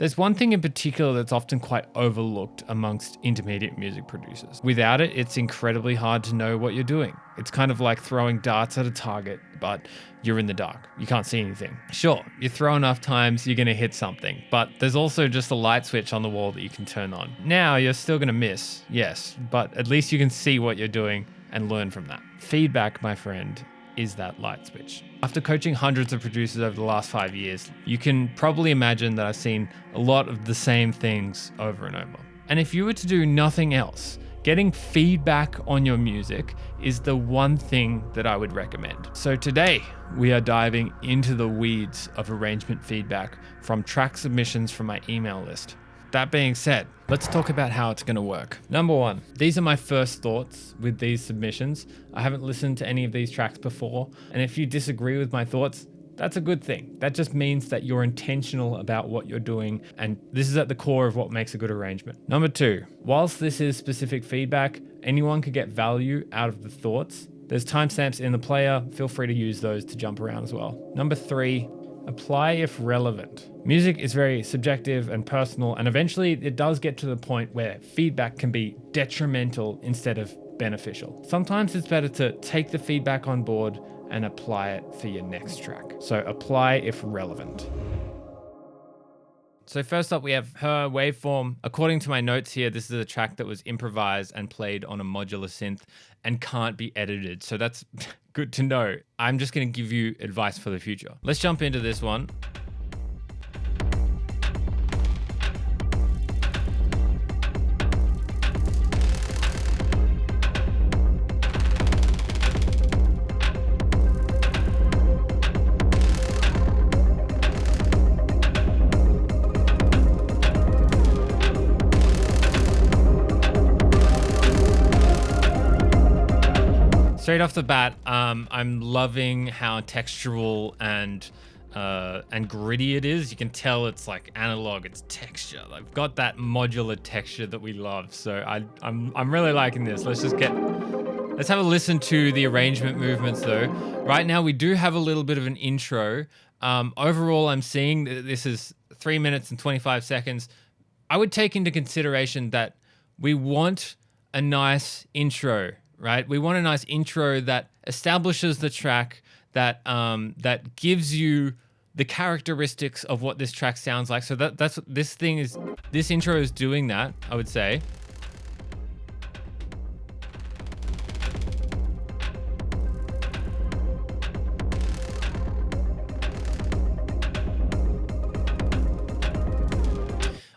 There's one thing in particular that's often quite overlooked amongst intermediate music producers. Without it, it's incredibly hard to know what you're doing. It's kind of like throwing darts at a target, but you're in the dark. You can't see anything. Sure, you throw enough times, you're gonna hit something, but there's also just a light switch on the wall that you can turn on. Now, you're still gonna miss, yes, but at least you can see what you're doing and learn from that. Feedback, my friend, is that light switch. After coaching hundreds of producers over the last 5 years, you can probably imagine that I've seen a lot of the same things over and over. And if you were to do nothing else, getting feedback on your music is the one thing that I would recommend. So today, we are diving into the weeds of arrangement feedback from track submissions from my email list. That being said, let's talk about how it's going to work. Number one, these are my first thoughts with these submissions. I haven't listened to any of these tracks before, and if you disagree with my thoughts, that's a good thing. That just means that you're intentional about what you're doing, and this is at the core of what makes a good arrangement. Number two, whilst this is specific feedback, anyone could get value out of the thoughts. There's timestamps in the player. Feel free to use those to jump around as well. Number three, apply if relevant. Music is very subjective and personal, and eventually it does get to the point where feedback can be detrimental instead of beneficial. Sometimes it's better to take the feedback on board and apply it for your next track. So apply if relevant. So first up, we have her Waveform. According to my notes here, this is a track that was improvised and played on a modular synth and can't be edited. So that's good to know. I'm just going to give you advice for the future. Let's jump into this one. Straight off the bat, I'm loving how textural and gritty it is. You can tell it's like analog, it's texture. I've got that modular texture that we love. So I'm really liking this. Let's have a listen to the arrangement movements though. Right now we do have a little bit of an intro. Overall, I'm seeing that this is 3 minutes and 25 seconds. I would take into consideration that we want a nice intro. Right? We want a nice intro that establishes the track, that gives you the characteristics of what this track sounds like. So that's what this intro is doing that, I would say.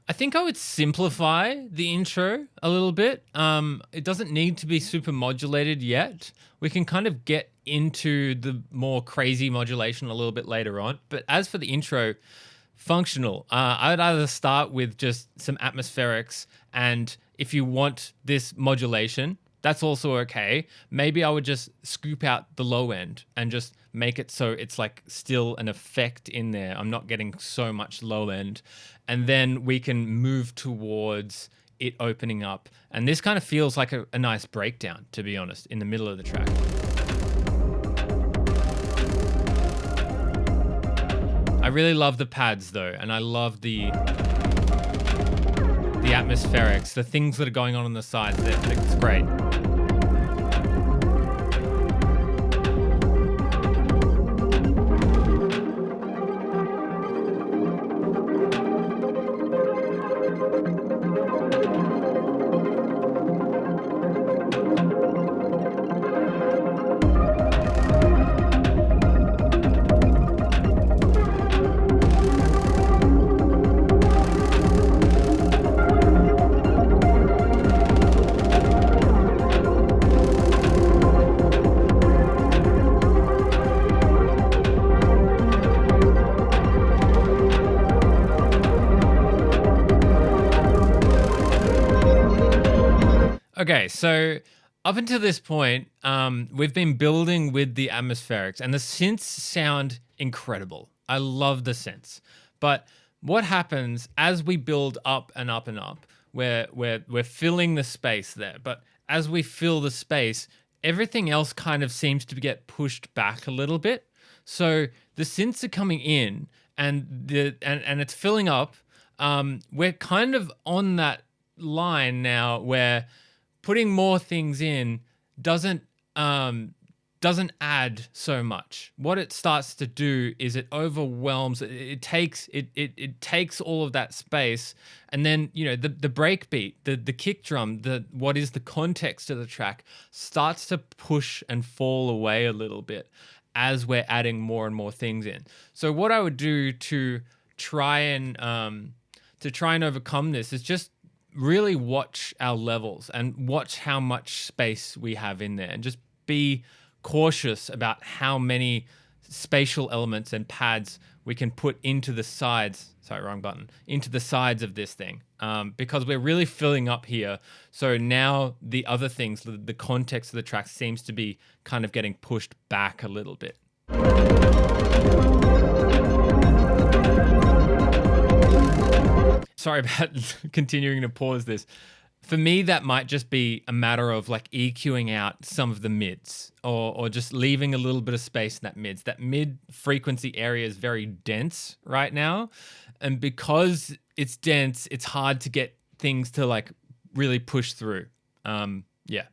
I think I would simplify the intro a little bit. It doesn't need to be super modulated yet. We can kind of get into the more crazy modulation a little bit later on. But as for the intro, functional. I would either start with just some atmospherics, and if you want this modulation, that's also okay. Maybe I would just scoop out the low end and just make it so it's like still an effect in there. I'm not getting so much low end. And then we can move towards it opening up. And this kind of feels like a nice breakdown, to be honest, in the middle of the track. I really love the pads though, and I love the atmospherics, the things that are going on the sides. It's great. Okay, so up until this point, we've been building with the atmospherics, and the synths sound incredible. I love the synths. But what happens as we build up and up and up, we're filling the space there. But as we fill the space, everything else kind of seems to get pushed back a little bit. So the synths are coming in, and it's filling up, we're kind of on that line now where putting more things in doesn't add so much. What it starts to do is it overwhelms. It takes all of that space, and then the break beat, the kick drum, what is the context of the track starts to push and fall away a little bit as we're adding more and more things in. So what I would do to try and overcome this is just really watch our levels and watch how much space we have in there, and just be cautious about how many spatial elements and pads we can put into the sides. Sorry, wrong button. Into the sides of this thing, because we're really filling up here. So now the other things, the context of the track seems to be kind of getting pushed back a little bit. Sorry about continuing to pause this. For me, that might just be a matter of like EQing out some of the mids, or just leaving a little bit of space in that mids. That mid frequency area is very dense right now. And because it's dense, it's hard to get things to like really push through. Yeah.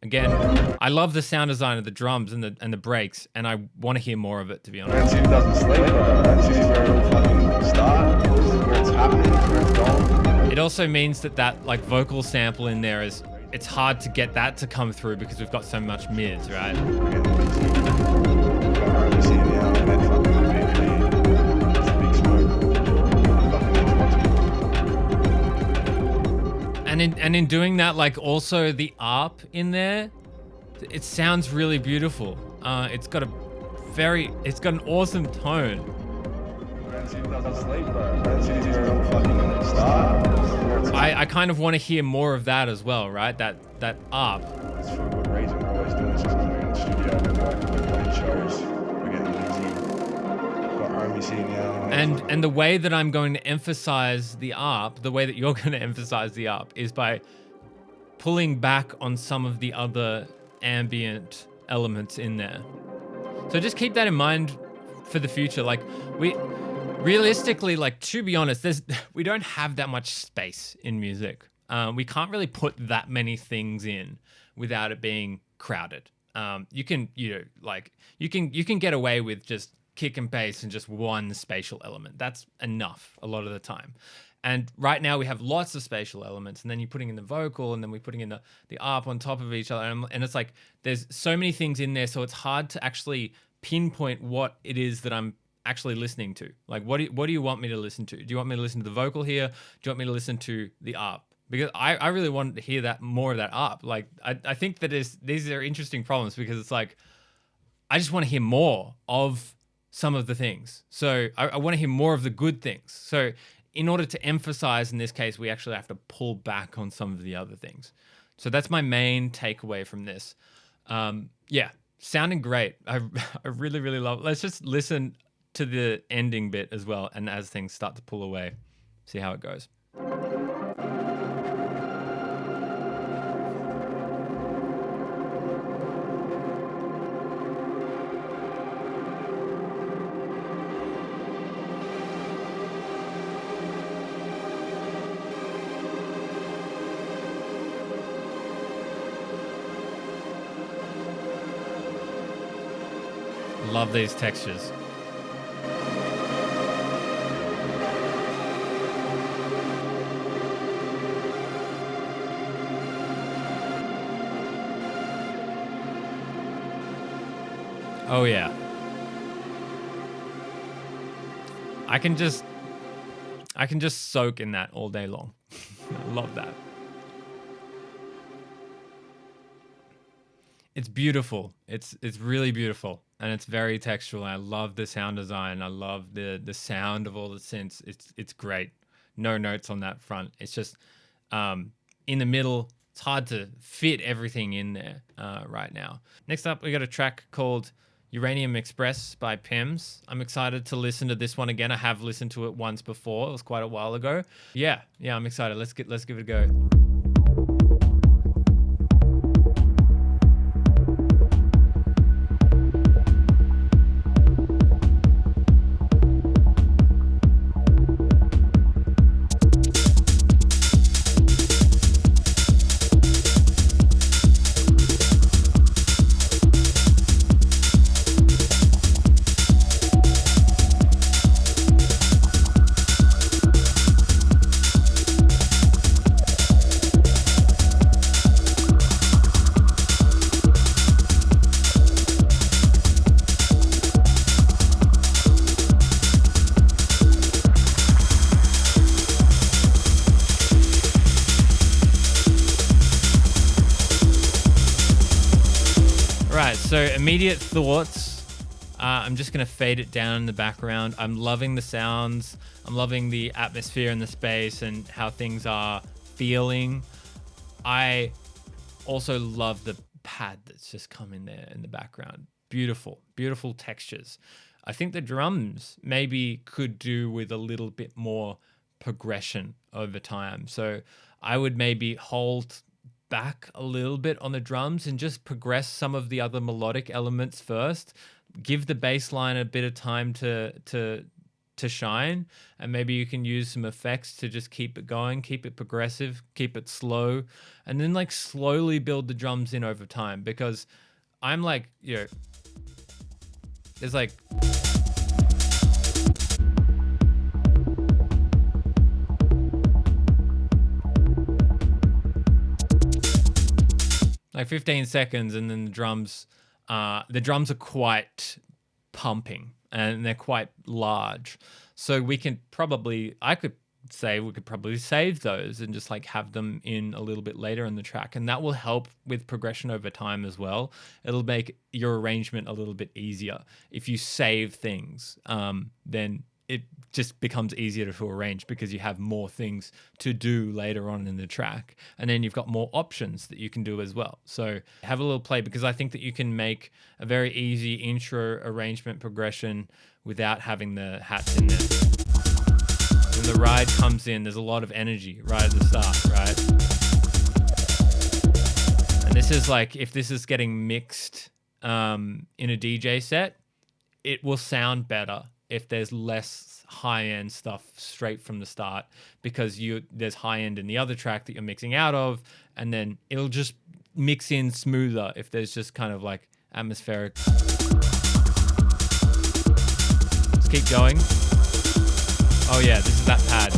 Again, I love the sound design of the drums and the breaks, and I want to hear more of it, to be honest. It doesn't sleep, that's where it'll fucking start. This is where it's happening, this is where it's going. It also means that like vocal sample in there it's hard to get that to come through because we've got so much mids, right? And in doing that, like also the ARP in there, it sounds really beautiful. It's got an awesome tone. I kind of want to hear more of that as well, right? That ARP. That's for a good reason. We're always doing something in the studio. We're playing shows. We're getting busy. Got armies here now. And the way that I'm going to emphasize the ARP, the way that you're going to emphasize the ARP, is by pulling back on some of the other ambient elements in there. So just keep that in mind for the future. Like realistically, like, to be honest, we don't have that much space in music. We can't really put that many things in without it being crowded. You can get away with just kick and bass and just one spatial element. That's enough a lot of the time. And right now we have lots of spatial elements, and then you're putting in the vocal, and then we're putting in the ARP on top of each other. And it's like, there's so many things in there. So it's hard to actually pinpoint what it is that I'm actually listening to. Like, what do you want me to listen to? Do you want me to listen to the vocal here? Do you want me to listen to the ARP? Because I really want to hear that more of that ARP. Like, I think that these are interesting problems, because it's like, I just want to hear more of some of the things. So I want to hear more of the good things. So in order to emphasize in this case, we actually have to pull back on some of the other things. So that's my main takeaway from this. Yeah, sounding great. I really, really love it. Let's just listen to the ending bit as well, and as things start to pull away, see how it goes. Love these textures. Oh yeah. I can just soak in that all day long. I love that. It's beautiful. It's really beautiful, and it's very textural. I love the sound design. I love the sound of all the synths. It's great. No notes on that front. It's just in the middle. It's hard to fit everything in there right now. Next up, we got a track called Uranium Express by PYMMS. I'm excited to listen to this one again. I have listened to it once before. It was quite a while ago. Yeah, I'm excited. Let's give it a go. So immediate thoughts. I'm just going to fade it down in the background. I'm loving the sounds. I'm loving the atmosphere in the space and how things are feeling. I also love the pad that's just come in there in the background. Beautiful, beautiful textures. I think the drums maybe could do with a little bit more progression over time. So I would maybe hold back a little bit on the drums and just progress some of the other melodic elements first. Give the bass line a bit of time to shine, and maybe you can use some effects to just keep it going, keep it progressive, keep it slow, and then like slowly build the drums in over time. Because I'm like, you know, there's like like 15 seconds, and then the drums are quite pumping and they're quite large. So we could probably save those and just like have them in a little bit later in the track, and that will help with progression over time as well. It'll make your arrangement a little bit easier. If you save things, then it just becomes easier to arrange because you have more things to do later on in the track, and then you've got more options that you can do as well. So have a little play, because I think that you can make a very easy intro arrangement progression without having the hats in there. When the ride comes in, there's a lot of energy right at the start, right? And this is like, if this is getting mixed in a DJ set, it will sound better if there's less high-end stuff straight from the start, because there's high-end in the other track that you're mixing out of, and then it'll just mix in smoother if there's just kind of like atmospheric. Let's keep going. Oh yeah, this is that pad.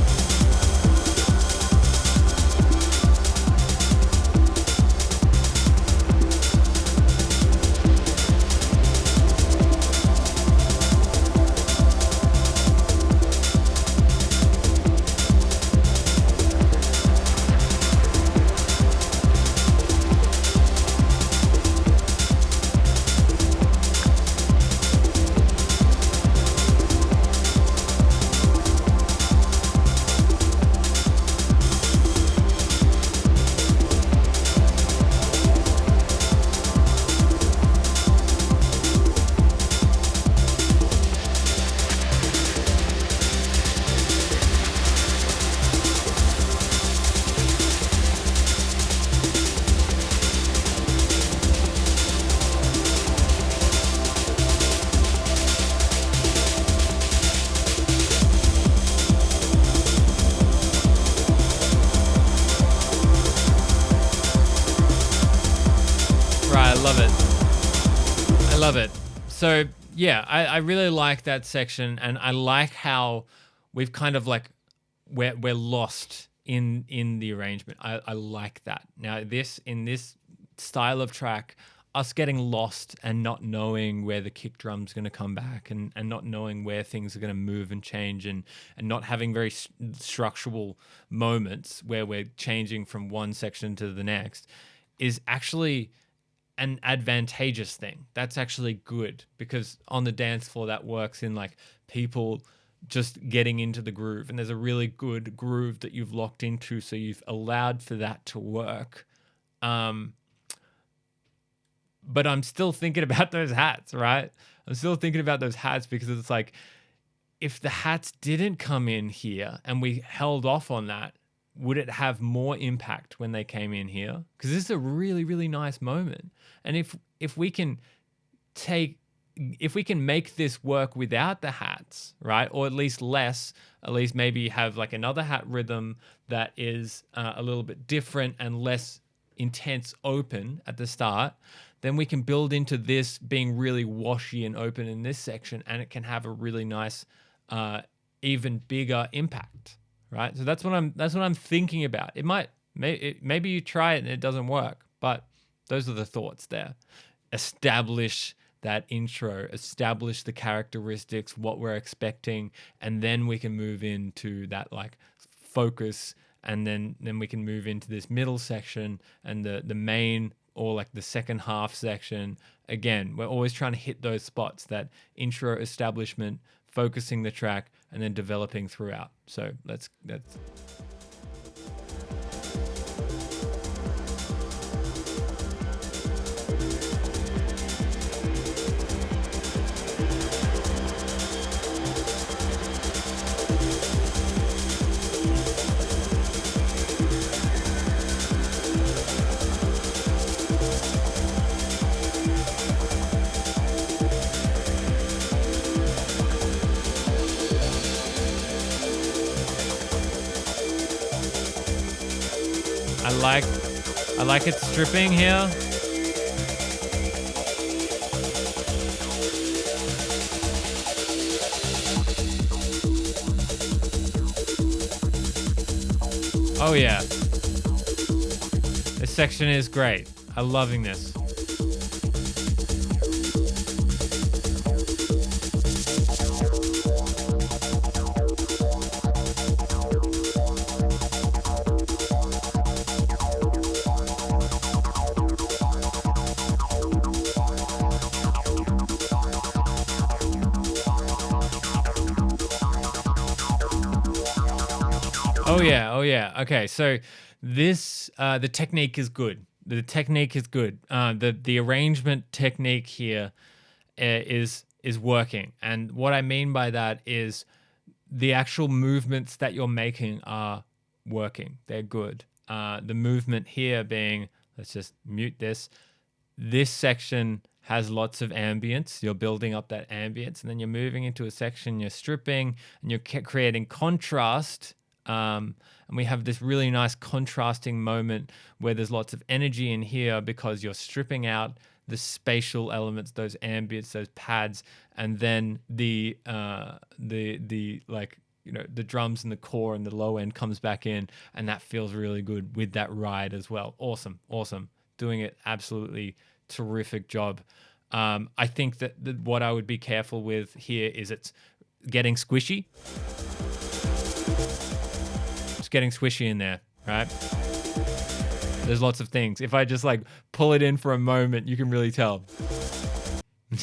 Love it. So yeah, I really like that section, and I like how we've kind of like we're lost in the arrangement. I like that. Now in this style of track, us getting lost and not knowing where the kick drum's going to come back, and not knowing where things are going to move and change, and not having very structural moments where we're changing from one section to the next, is actually an advantageous thing. That's actually good, because on the dance floor that works in like people just getting into the groove, and there's a really good groove that you've locked into, so you've allowed for that to work. But I'm still thinking about those hats, right? I'm still thinking about those hats, because it's like, if the hats didn't come in here and we held off on that, would it have more impact when they came in here? Because this is a really, really nice moment. And if we can make this work without the hats, right? Or at least less, at least maybe have like another hat rhythm that is a little bit different and less intense open at the start, then we can build into this being really washy and open in this section, and it can have a really nice, even bigger impact. Right, so that's what I'm thinking about. Maybe you try it and it doesn't work, but those are the thoughts there. Establish that intro, establish the characteristics, what we're expecting, and then we can move into that like focus, and then we can move into this middle section and the main or like the second half section. Again, we're always trying to hit those spots, that intro establishment, focusing the track, and then developing throughout. So that's I like it stripping here. Oh yeah. This section is great. I'm loving this. Oh yeah. Okay, so this the technique is good. The technique is good. The arrangement technique here is working, and what I mean by that is the actual movements that you're making are working. They're good. The movement here being, let's just mute this. This section has lots of ambience. You're building up that ambience, and then you're moving into a section, you're stripping, and you're creating contrast. And we have this really nice contrasting moment where there's lots of energy in here because you're stripping out the spatial elements, those ambience, those pads, and then the like, you know, the drums and the core and the low end comes back in, and that feels really good with that ride as well. Awesome. Doing it absolutely terrific job. I think that what I would be careful with here is it's getting squishy. It's getting squishy in there, right? There's lots of things. If I just like pull it in for a moment, you can really tell.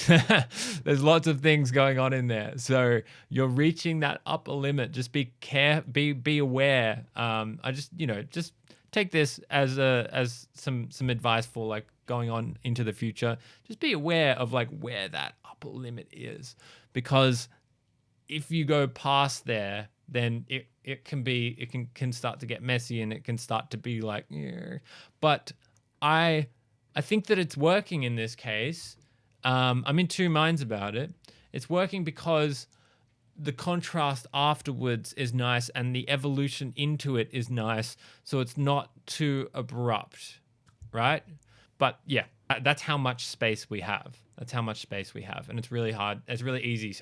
There's lots of things going on in there. So you're reaching that upper limit. Just be aware. I just, you know, just take this as some advice for like going on into the future. Just be aware of like where that upper limit is, because if you go past there, then it can start to get messy, and it can start to be like, yeah. But I think that it's working in this case. I'm in two minds about it. It's working because the contrast afterwards is nice, and the evolution into it is nice, so it's not too abrupt, right? But yeah, that's how much space we have. And it's really hard. It's really easy,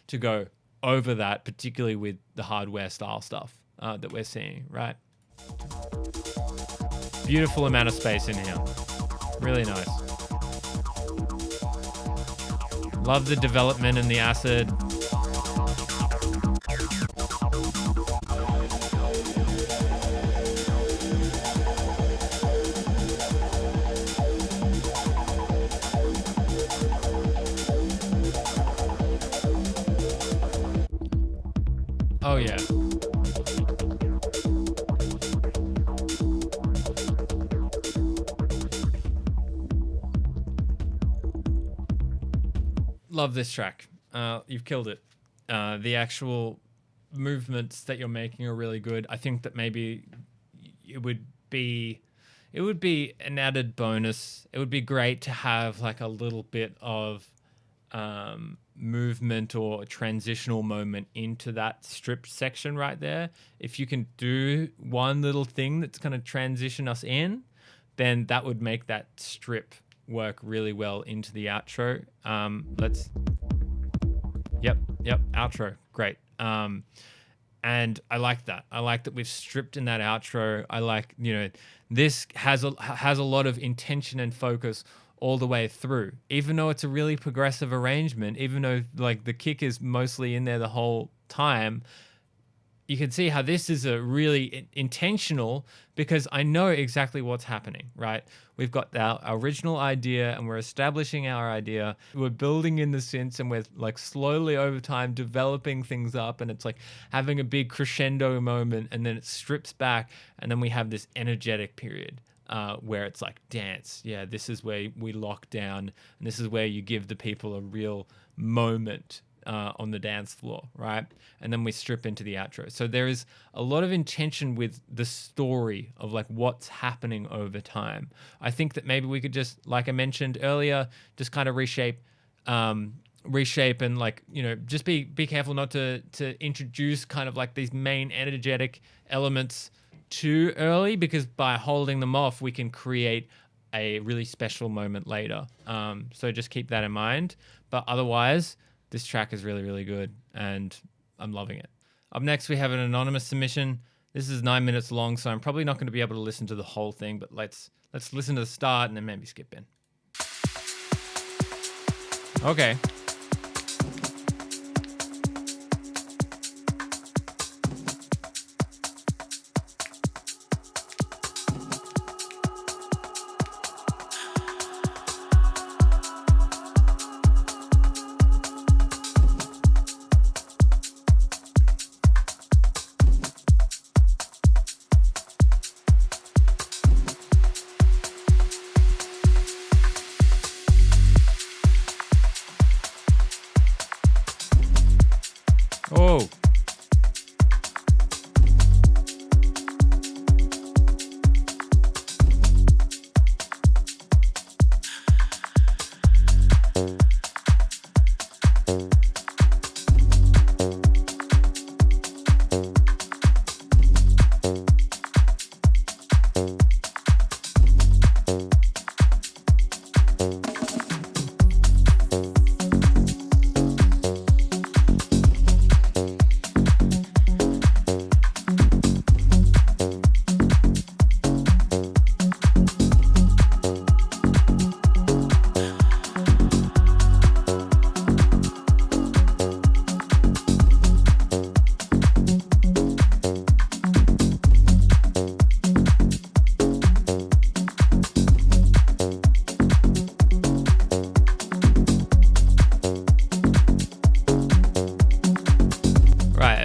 to go over that, particularly with the hardware style stuff that we're seeing, right? Beautiful amount of space in here. Really nice. Love the development and the acid. Oh yeah. Love this track. You've killed it. The actual movements that you're making are really good. I think that maybe it would be an added bonus. It would be great to have like a little bit of movement or a transitional moment into that strip section right there. If you can do one little thing that's going to transition us in, then that would make that strip work really well into the outro. Yep, outro, great. And I like that. I like that we've stripped in that outro. I like, you know, this has a lot of intention and focus all the way through, even though it's a really progressive arrangement, even though like the kick is mostly in there the whole time. you can see how this is a really intentional, because I know exactly what's happening, right? We've got our original idea and we're establishing our idea. We're building in the synths and we're like slowly over time developing things up, and it's like having a big crescendo moment, and then it strips back, and then we have this energetic period. Where it's like dance. Yeah, this is where we lock down, and this is where you give the people a real moment on the dance floor, right? And then we strip into the outro. So there is a lot of intention with the story of like what's happening over time. I think that maybe we could just, like I mentioned earlier, just kind of reshape and like, you know, just be careful not to introduce kind of like these main energetic elements too early, because by holding them off, we can create a really special moment later. So just keep that in mind. But otherwise, this track is really, really good, and I'm loving it. Up next, we have an anonymous submission. This is 9 minutes long, so I'm probably not going to be able to listen to the whole thing, but let's listen to the start and then maybe skip in. Okay. Oh.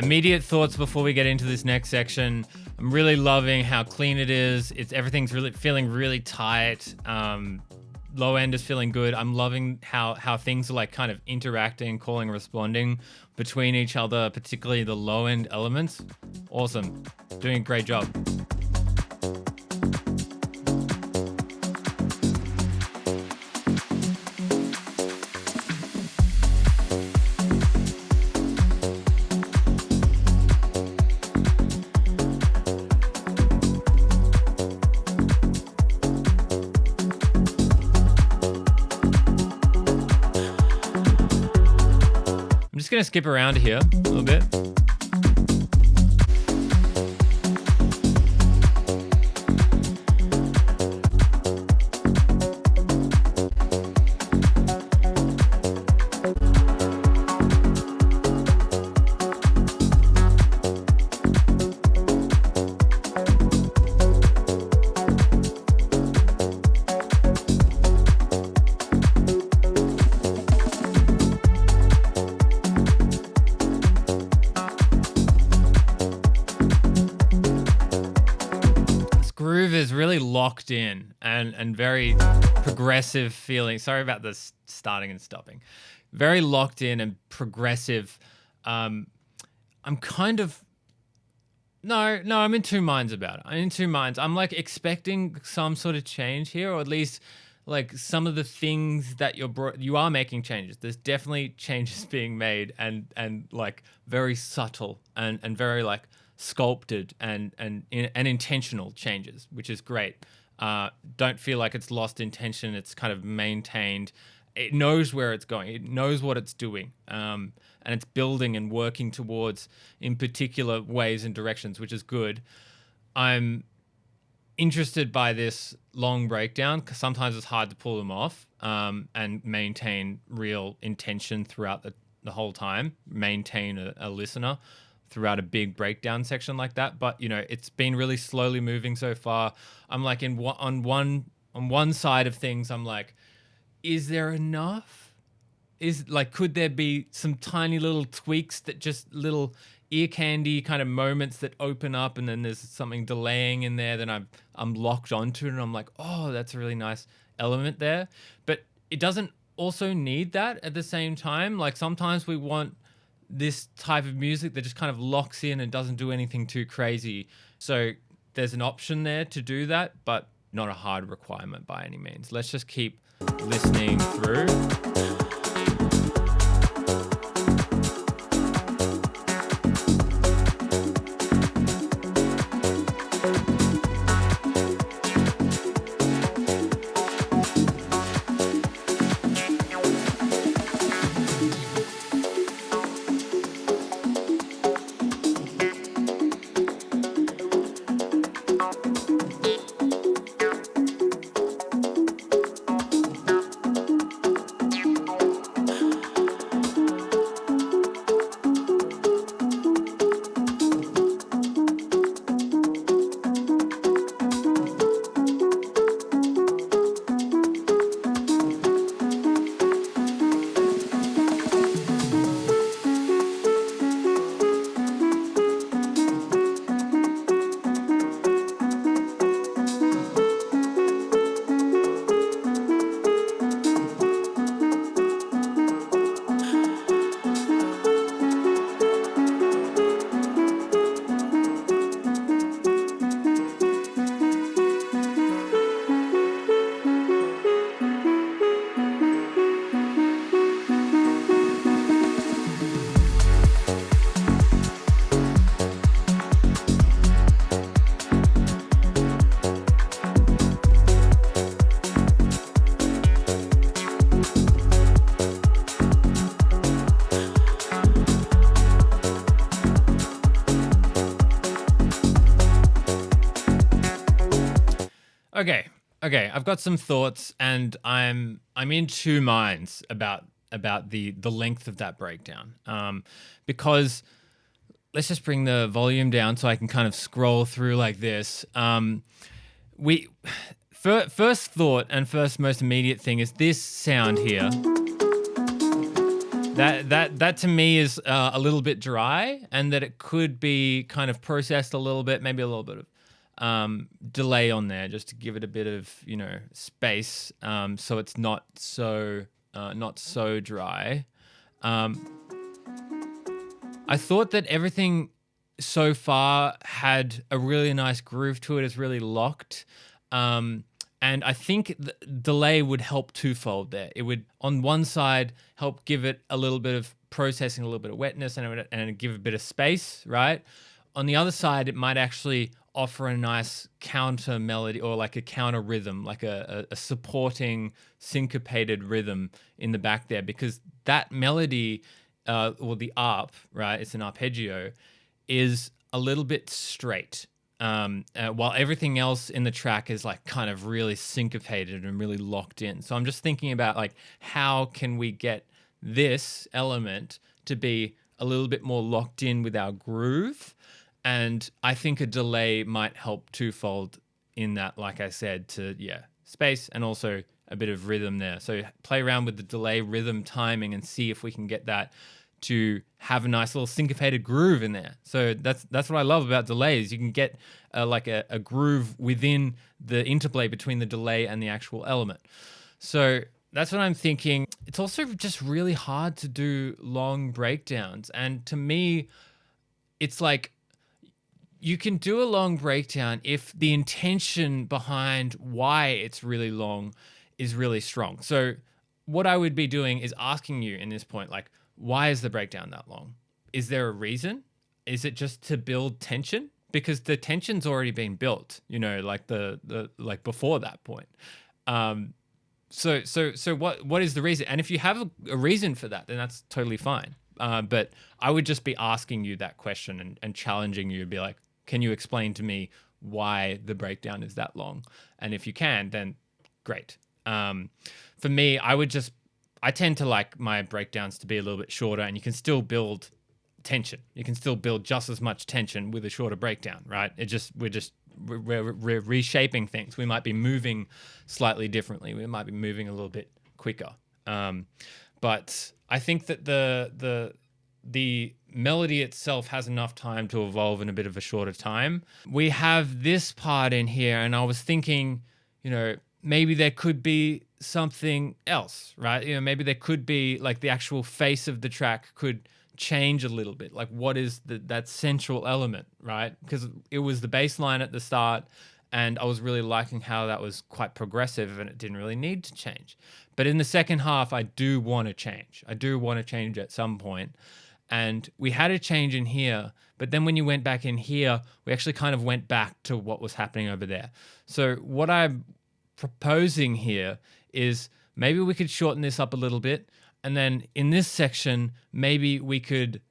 Immediate thoughts before we get into this next section. I'm really loving how clean it is. Everything's really feeling really tight. Low end is feeling good. I'm loving how things are like kind of interacting, calling, responding between each other, particularly the low end elements. Awesome. Doing a great job. I'm just going to skip around here a little bit. Is really locked in and very progressive feeling. Sorry about this starting and stopping. Very locked in and progressive. I'm kind of I'm in two minds about it. I'm like expecting some sort of change here, or at least like some of the things that you are making changes. There's definitely changes being made, and like very subtle and very like sculpted and intentional changes, which is great. Don't feel like it's lost intention. It's kind of maintained. It knows where it's going. It knows what it's doing. And it's building and working towards in particular ways and directions, which is good. I'm interested by this long breakdown because sometimes it's hard to pull them off and maintain real intention throughout the whole time, maintain a listener throughout a big breakdown section like that. But you know, it's been really slowly moving so far. I'm like on one side of things, I'm like, is there enough? Is like, could there be some tiny little tweaks that just little ear candy kind of moments that open up, and then there's something delaying in there that I'm locked onto, and I'm like, oh, that's a really nice element there. But it doesn't also need that at the same time. Like sometimes we want this type of music that just kind of locks in and doesn't do anything too crazy. So there's an option there to do that, but not a hard requirement by any means. Let's just keep listening through. Okay, I've got some thoughts, and I'm in two minds about the length of that breakdown. Because let's just bring the volume down so I can kind of scroll through like this. First thought and first most immediate thing is this sound here. That to me is a little bit dry, and that it could be kind of processed a little bit, maybe a little bit of delay on there, just to give it a bit of, you know, space, so it's not so dry. I thought that everything so far had a really nice groove to it. It's really locked. And I think the delay would help twofold there. It would, on one side, help give it a little bit of processing, a little bit of wetness, and give a bit of space, right? On the other side, it might actually offer a nice counter melody, or like a counter rhythm, like a supporting syncopated rhythm in the back there, because that melody, or the arp, right? It's an arpeggio, is a little bit straight. While everything else in the track is like kind of really syncopated and really locked in. So I'm just thinking about like, how can we get this element to be a little bit more locked in with our groove? And I think a delay might help twofold in that, like I said, to, space and also a bit of rhythm there. So play around with the delay rhythm timing and see if we can get that to have a nice little syncopated groove in there. So that's what I love about delays. You can get like a groove within the interplay between the delay and the actual element. So that's what I'm thinking. It's also just really hard to do long breakdowns. And to me, it's like, you can do a long breakdown if the intention behind why it's really long is really strong. So what I would be doing is asking you in this point, like, why is the breakdown that long? Is there a reason? Is it just to build tension? Because the tension's already been built, you know, like the like before that point. So what is the reason? And if you have a reason for that, then that's totally fine. But I would just be asking you that question and challenging you to be like, can you explain to me why the breakdown is that long? And if you can, then great. For me, I tend to like my breakdowns to be a little bit shorter, and you can still build tension. You can still build just as much tension with a shorter breakdown, right? We're reshaping things. We might be moving slightly differently. We might be moving a little bit quicker. But I think that the melody itself has enough time to evolve in a bit of a shorter time. We have this part in here, and I was thinking, maybe there could be something else, right? Maybe there could be like the actual face of the track could change a little bit. Like what is that central element, right? Because it was the bass line at the start, and I was really liking how that was quite progressive and it didn't really need to change. But in the second half, I do want to change. I do want to change at some point. And we had a change in here, but then when you went back in here, we actually kind of went back to what was happening over there. So what I'm proposing here is maybe we could shorten this up a little bit. And then in this section, maybe we could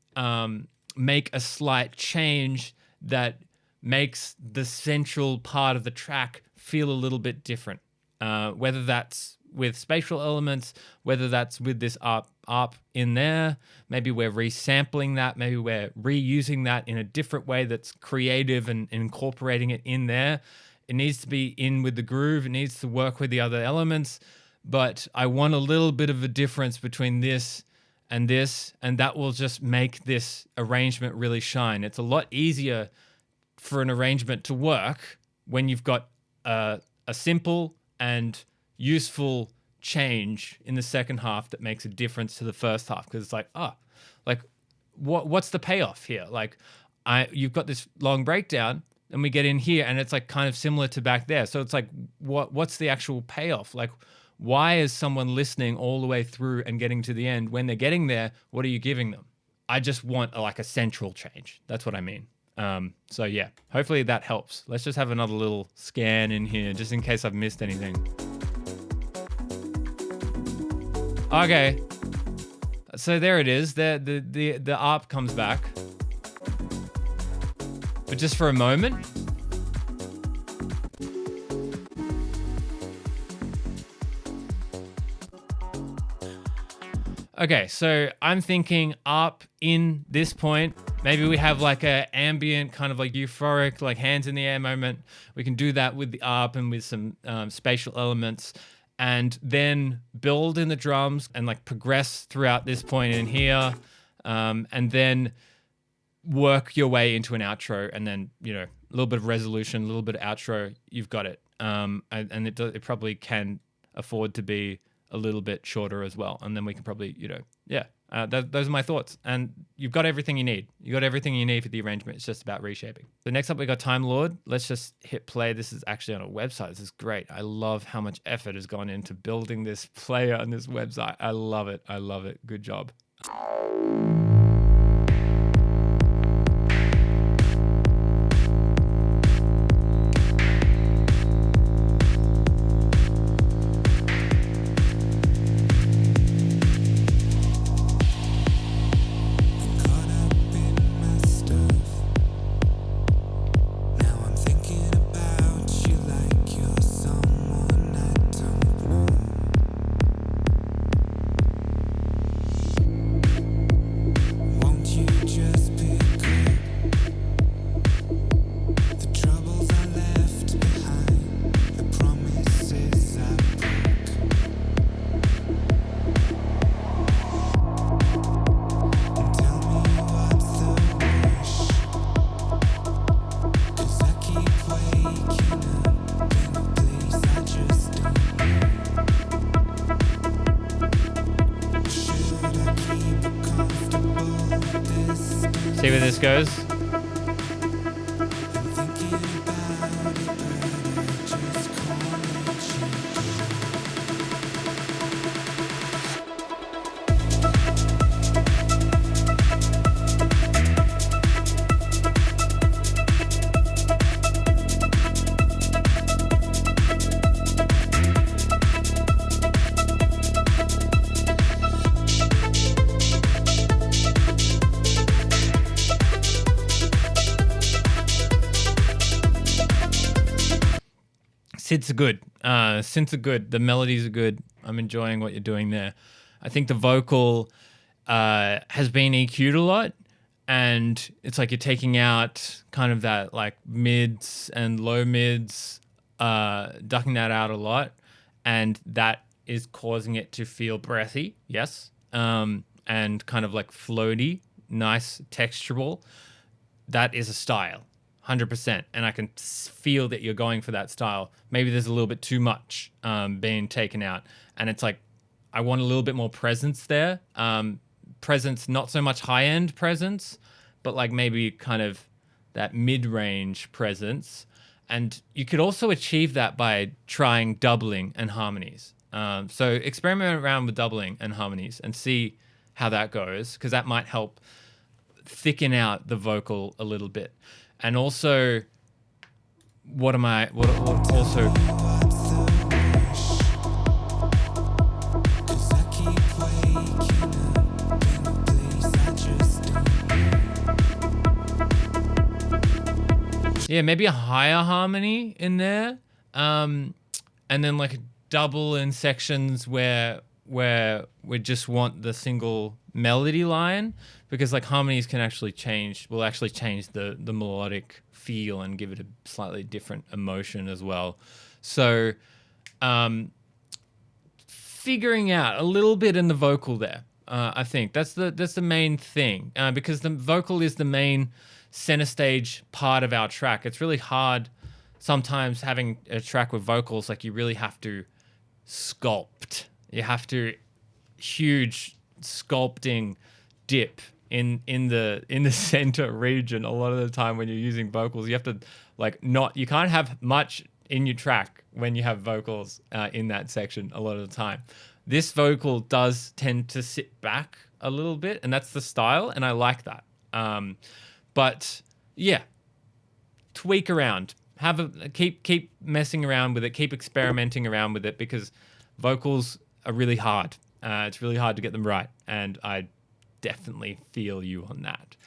make a slight change that makes the central part of the track feel a little bit different. Whether that's with spatial elements, whether that's with this ARP in there, maybe we're resampling that, maybe we're reusing that in a different way that's creative and incorporating it in there. It needs to be in with the groove, it needs to work with the other elements, but I want a little bit of a difference between this, and that will just make this arrangement really shine. It's a lot easier for an arrangement to work when you've got a simple and useful change in the second half that makes a difference to the first half, because it's like, what's the payoff here? Like, you've got this long breakdown, and we get in here, and it's like kind of similar to back there. So it's like, what's the actual payoff? Like, why is someone listening all the way through and getting to the end? When they're getting there, what are you giving them? I just want like a central change. That's what I mean. So yeah, hopefully that helps. Let's just have another little scan in here, just in case I've missed anything. Okay, so there it is. The ARP comes back, but just for a moment. Okay, so I'm thinking ARP in this point. Maybe we have like a ambient kind of like euphoric, like hands in the air moment. We can do that with the ARP and with some spatial elements, and then build in the drums and like progress throughout this point in here, and then work your way into an outro, and then, a little bit of resolution, a little bit of outro, you've got it. And it probably can afford to be a little bit shorter as well. And then we can probably, those are my thoughts. And you've got everything you need. You got everything you need for the arrangement. It's just about reshaping. So next up, we got Timelord. Let's just hit play. This is actually on a website. This is great. I love how much effort has gone into building this player on this website. I love it. I love it. Good job. See where this goes. Synths are good. Synths are good. The melodies are good. I'm enjoying what you're doing there. I think the vocal has been EQ'd a lot. and it's like you're taking out kind of that like mids and low mids, ducking that out a lot, and that is causing it to feel breathy, yes, and kind of like floaty, nice, textural. That is a style, 100%, and I can feel that you're going for that style. Maybe there's a little bit too much being taken out, and it's like I want a little bit more presence there. Presence, not so much high-end presence, but like maybe kind of that mid-range presence. And you could also achieve that by trying doubling and harmonies. So experiment around with doubling and harmonies and see how that goes, because that might help thicken out the vocal a little bit. And also, what also... Yeah, maybe a higher harmony in there, and then like a double in sections where we just want the single melody line, because like harmonies can actually change, will actually change the melodic feel and give it a slightly different emotion as well. So, figuring out a little bit in the vocal there, I think that's the main thing, because the vocal is the main center stage part of our track. It's really hard sometimes having a track with vocals. Like, you really have to sculpt. You have to huge sculpting dip in the center region. A lot of the time when you're using vocals, you have to you can't have much in your track when you have vocals in that section a lot of the time. This vocal does tend to sit back a little bit, and that's the style, and I like that. But yeah, tweak around. Keep messing around with it. Keep experimenting around with it, because vocals are really hard. It's really hard to get them right, and I definitely feel you on that.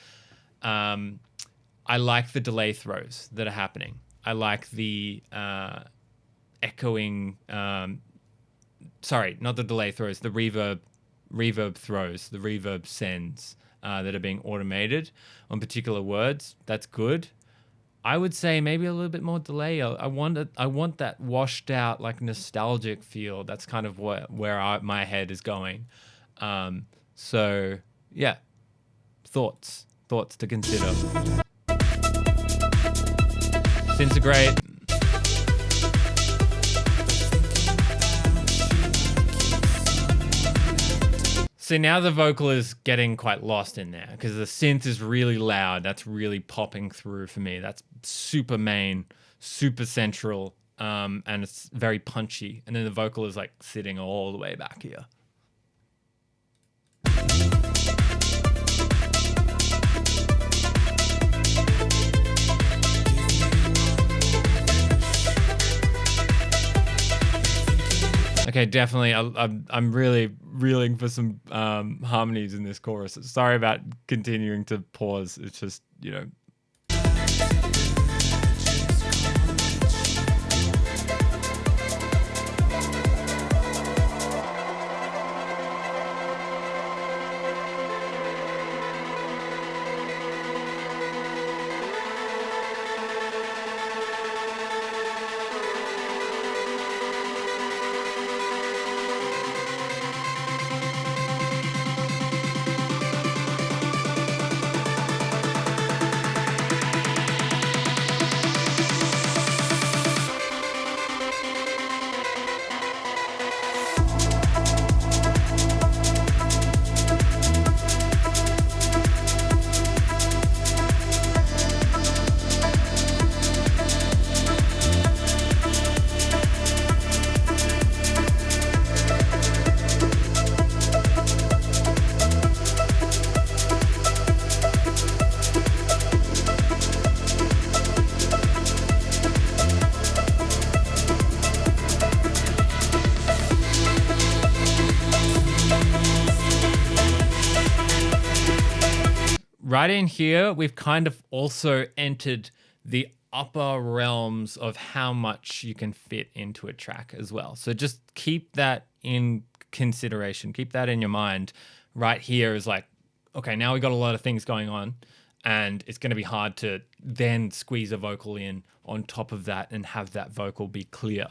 I like the delay throws that are happening. I like the echoing. Sorry, not the delay throws. The reverb throws. The reverb sends. That are being automated on particular words. That's good. I would say maybe a little bit more delay. I want that washed out, like nostalgic feel. That's kind of where my head is going. So yeah, thoughts to consider. Synths are great. See, now the vocal is getting quite lost in there, because the synth is really loud. That's really popping through for me. That's super main, super central, and it's very punchy. And then the vocal is like sitting all the way back here. Okay, definitely. I'm really reeling for some harmonies in this chorus. Sorry about continuing to pause. It's just, you know. Right in here, we've kind of also entered the upper realms of how much you can fit into a track as well. So just keep that in consideration. Keep that in your mind. Right here is like, okay, now we got a lot of things going on, and it's going to be hard to then squeeze a vocal in on top of that and have that vocal be clear.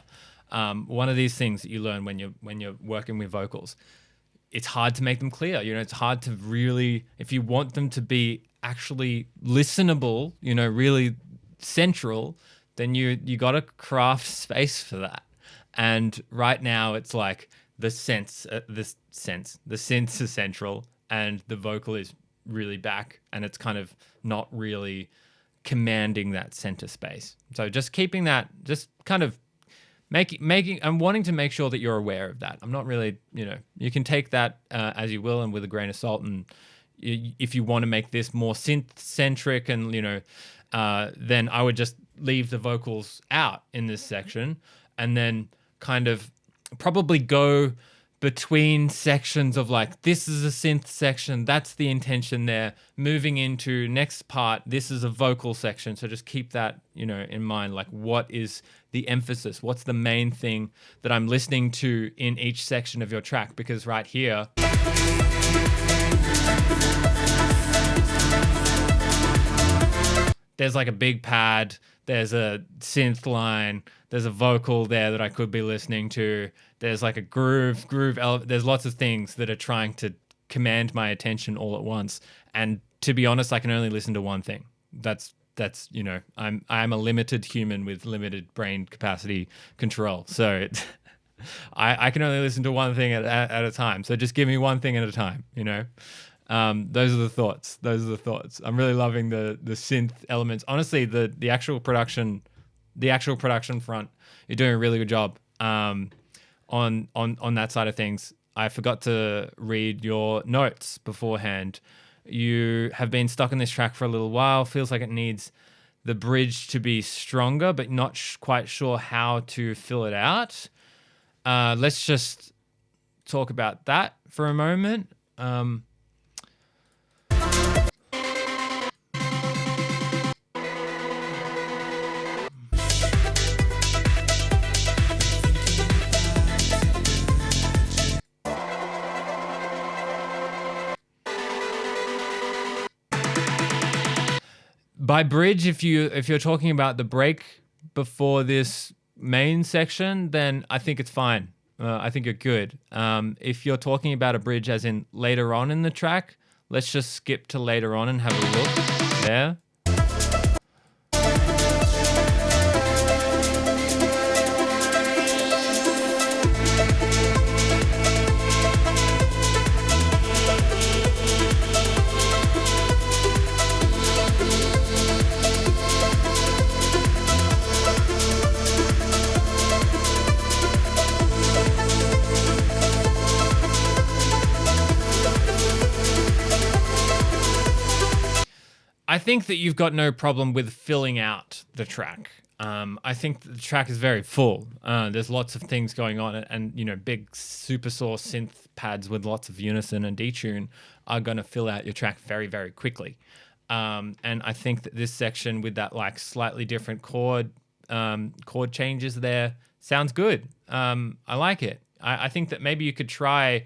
One of these things that you learn when you're working with vocals, it's hard to make them clear. You know, it's hard to really, if you want them to be actually listenable, you know, really central, then you got to craft space for that. And right now it's like the synths is central and the vocal is really back, and it's kind of not really commanding that center space. So just keeping that, just kind of making I'm wanting to make sure that you're aware of that. I'm not really, you know, you can take that as you will and with a grain of salt, and if you want to make this more synth centric and, you know, then I would just leave the vocals out in this section and then kind of probably go between sections of like, this is a synth section, that's the intention there, moving into next part, this is a vocal section. So just keep that, you know, in mind, like what is the emphasis, what's the main thing that I'm listening to in each section of your track, because right here there's like a big pad, there's a synth line, there's a vocal there that I could be listening to, there's like a groove there's lots of things that are trying to command my attention all at once. And to be honest, I can only listen to one thing. That's you know, I'm a limited human with limited brain capacity control. So I can only listen to one thing at a time. So just give me one thing at a time, you know? Those are the thoughts. I'm really loving the synth elements. Honestly, the actual production front, you're doing a really good job on that side of things. I forgot to read your notes beforehand. You have been stuck in this track for a little while. Feels like it needs the bridge to be stronger, but not quite sure how to fill it out. Let's just talk about that for a moment. By bridge, if you're talking about the break before this main section, then I think it's fine. I think you're good. If you're talking about a bridge as in later on in the track, let's just skip to later on and have a look there. I think that you've got no problem with filling out the track. I think the track is very full. There's lots of things going on, and you know, big super source synth pads with lots of unison and detune are going to fill out your track very, very quickly. And I think that this section with that like slightly different chord changes there sounds good. I like it. I think that maybe you could try,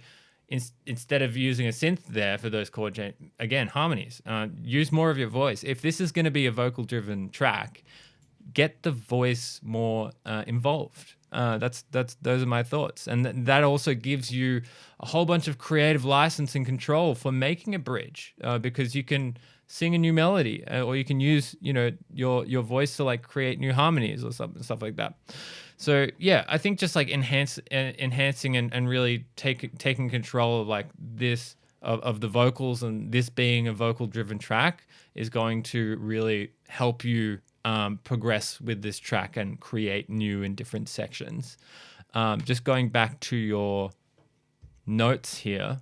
instead of using a synth there for those chord changes, again, harmonies. Use more of your voice. If this is going to be a vocal-driven track, get the voice more involved. Those are my thoughts, and that also gives you a whole bunch of creative license and control for making a bridge, because you can sing a new melody, or you can use, you know, your voice to like create new harmonies or stuff like that. So yeah, I think just like enhancing and really taking control of like this of the vocals, and this being a vocal driven track is going to really help you progress with this track and create new and different sections. Just going back to your notes here,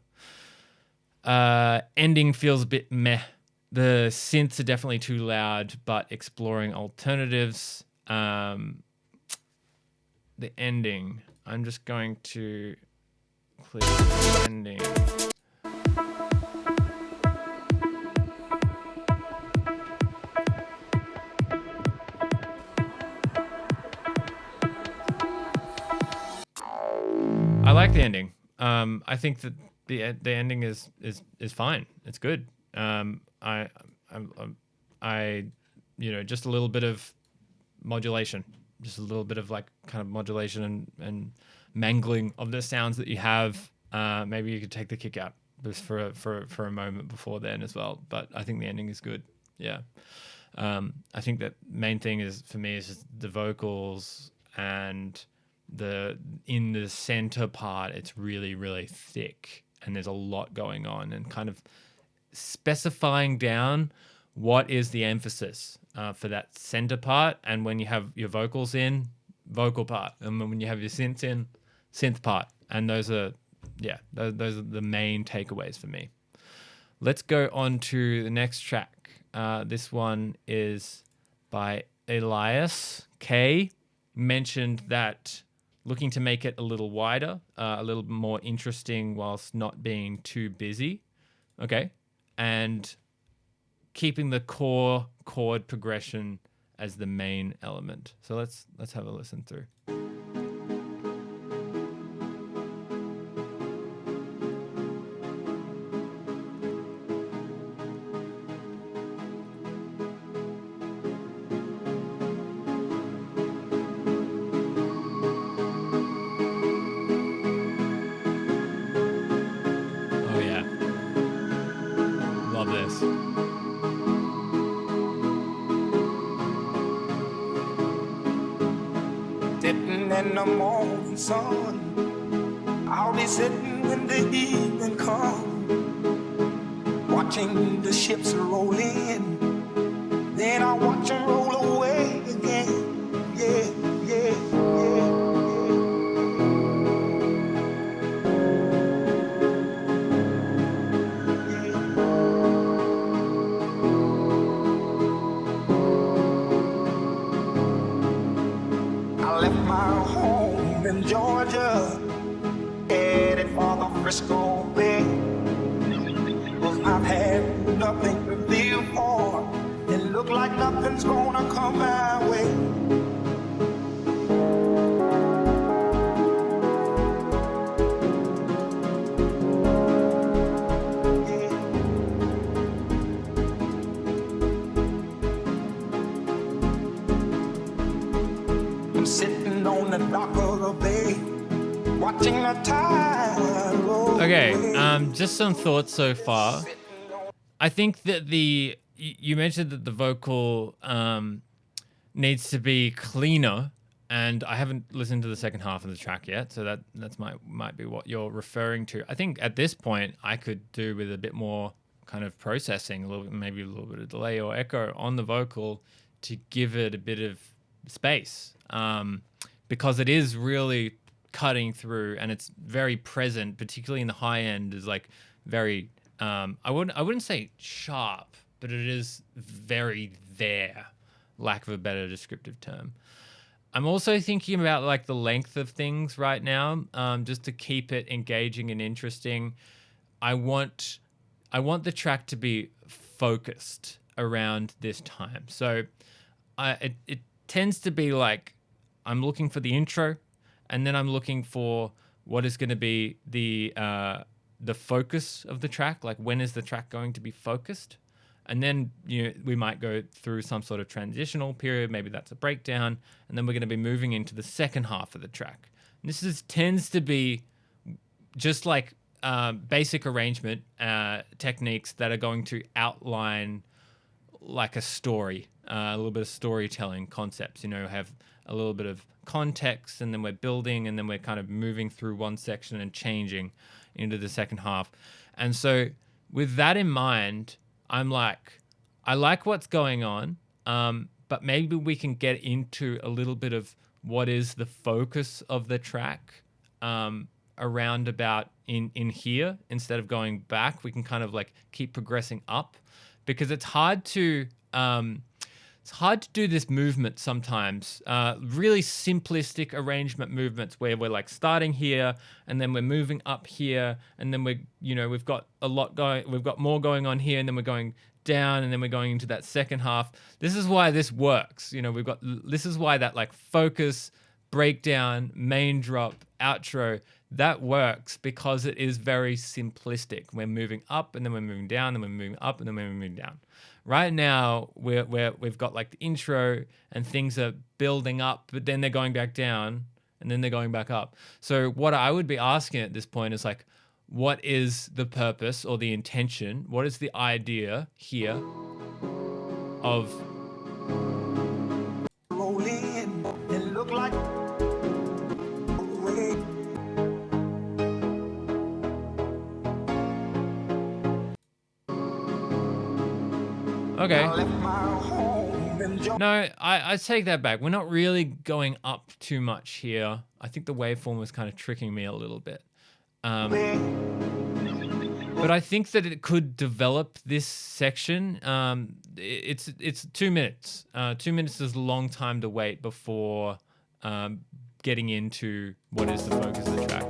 ending feels a bit meh. The synths are definitely too loud, but exploring alternatives. The ending, I'm just going to click the ending. I like the ending. I think that the ending is fine. It's good. I just a little bit of modulation, just a little bit of like kind of modulation and mangling of the sounds that you have. Maybe you could take the kick out just for a moment before then as well. But I think the ending is good. Yeah. I think that main thing is for me is just the vocals and in the center part, it's really, really thick and there's a lot going on and kind of specifying down what is the emphasis for that center part. And when you have your vocals in, vocal part. And when you have your synths in, synth part. And those are the main takeaways for me. Let's go on to the next track. This one is by Elias K. Mentioned that looking to make it a little wider, a little more interesting whilst not being too busy. Okay. And keeping the core chord progression as the main element. So let's have a listen through. Oh yeah. Love this. Sitting in the morning sun, I'll be sitting when the evening comes, watching the ships roll in, then I'll watch them roll away again. Yeah, yeah, yeah. In Georgia, headed for the Frisco Bay. 'Cause I've had nothing to live for, and look like nothing's gonna come my way. I'm sitting on the dock of the bay, watching the tide roll. Okay, just some thoughts so far. I think that you mentioned that the vocal needs to be cleaner, and I haven't listened to the second half of the track yet, so that's might be what you're referring to. I think at this point I could do with a bit more kind of processing, maybe a little bit of delay or echo on the vocal to give it a bit of space, because it is really cutting through and it's very present, particularly in the high end, is like very I wouldn't say sharp, but it is very there, lack of a better descriptive term. I'm also thinking about like the length of things right now, just to keep it engaging and interesting. I want the track to be focused around this time. So it tends to be like I'm looking for the intro, and then I'm looking for what is going to be the focus of the track. Like, when is the track going to be focused? And then we might go through some sort of transitional period. Maybe that's a breakdown, and then we're going to be moving into the second half of the track. And this tends to be just like basic arrangement techniques that are going to outline like a story, a little bit of storytelling concepts. Have a little bit of context, and then we're building, and then we're kind of moving through one section and changing into the second half. And so with that in mind, I'm like, I like what's going on, but maybe we can get into a little bit of what is the focus of the track around about in here. Instead of going back, we can kind of like keep progressing up, because it's hard to do this movement sometimes. Really simplistic arrangement movements where we're like starting here and then we're moving up here, and then we've got a lot going, we've got more going on here, and then we're going down, and then we're going into that second half. This is why this works. This is why that like focus, breakdown, main drop, outro, that works because it is very simplistic. We're moving up and then we're moving down, and we're moving up and then we're moving down. Right now, we've got like the intro and things are building up, but then they're going back down and then they're going back up. So what I would be asking at this point is like, what is the purpose or the intention? What is the idea here of roll in and look like rain. okay? I left my home in Georgia. No, I take that back. We're not really going up too much here. I think the waveform was kind of tricking me a little bit. But I think that it could develop this section. It's 2 minutes. 2 minutes is a long time to wait before getting into what is the focus of the track.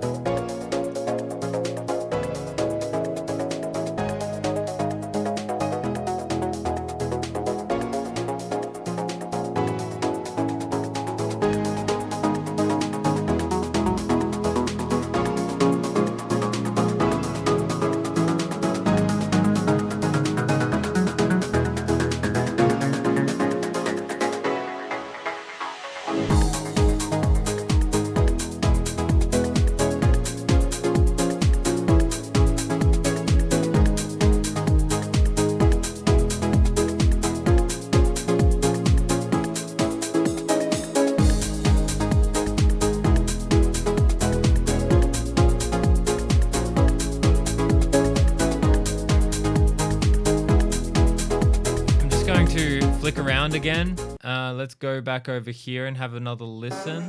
Flick around again. Let's go back over here and have another listen.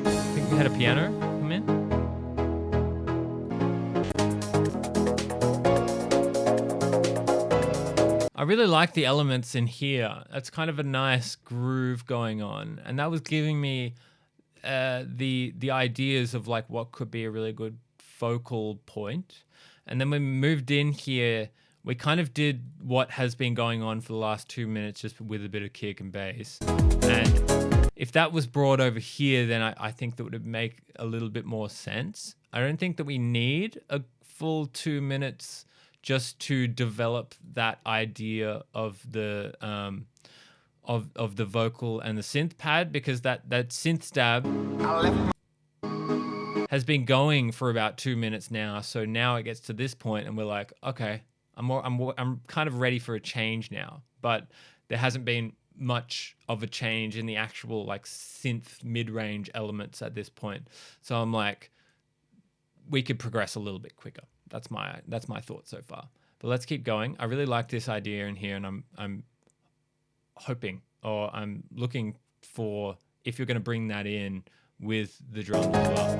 I think we had a piano come in. I really like the elements in here. That's kind of a nice groove going on, and that was giving me the ideas of like what could be a really good focal point. And then when we moved in here, we kind of did what has been going on for the last 2 minutes, just with a bit of kick and bass. And if that was brought over here, then I think that would make a little bit more sense. I don't think that we need a full 2 minutes just to develop that idea of the of the vocal and the synth pad, because that synth stab has been going for about 2 minutes now. So now it gets to this point and we're like, okay, I'm kind of ready for a change now, but there hasn't been much of a change in the actual like synth mid-range elements at this point. So I'm like, we could progress a little bit quicker. That's my thought so far. But let's keep going. I really like this idea in here, and I'm hoping, or I'm looking for, if you're going to bring that in with the drums as well.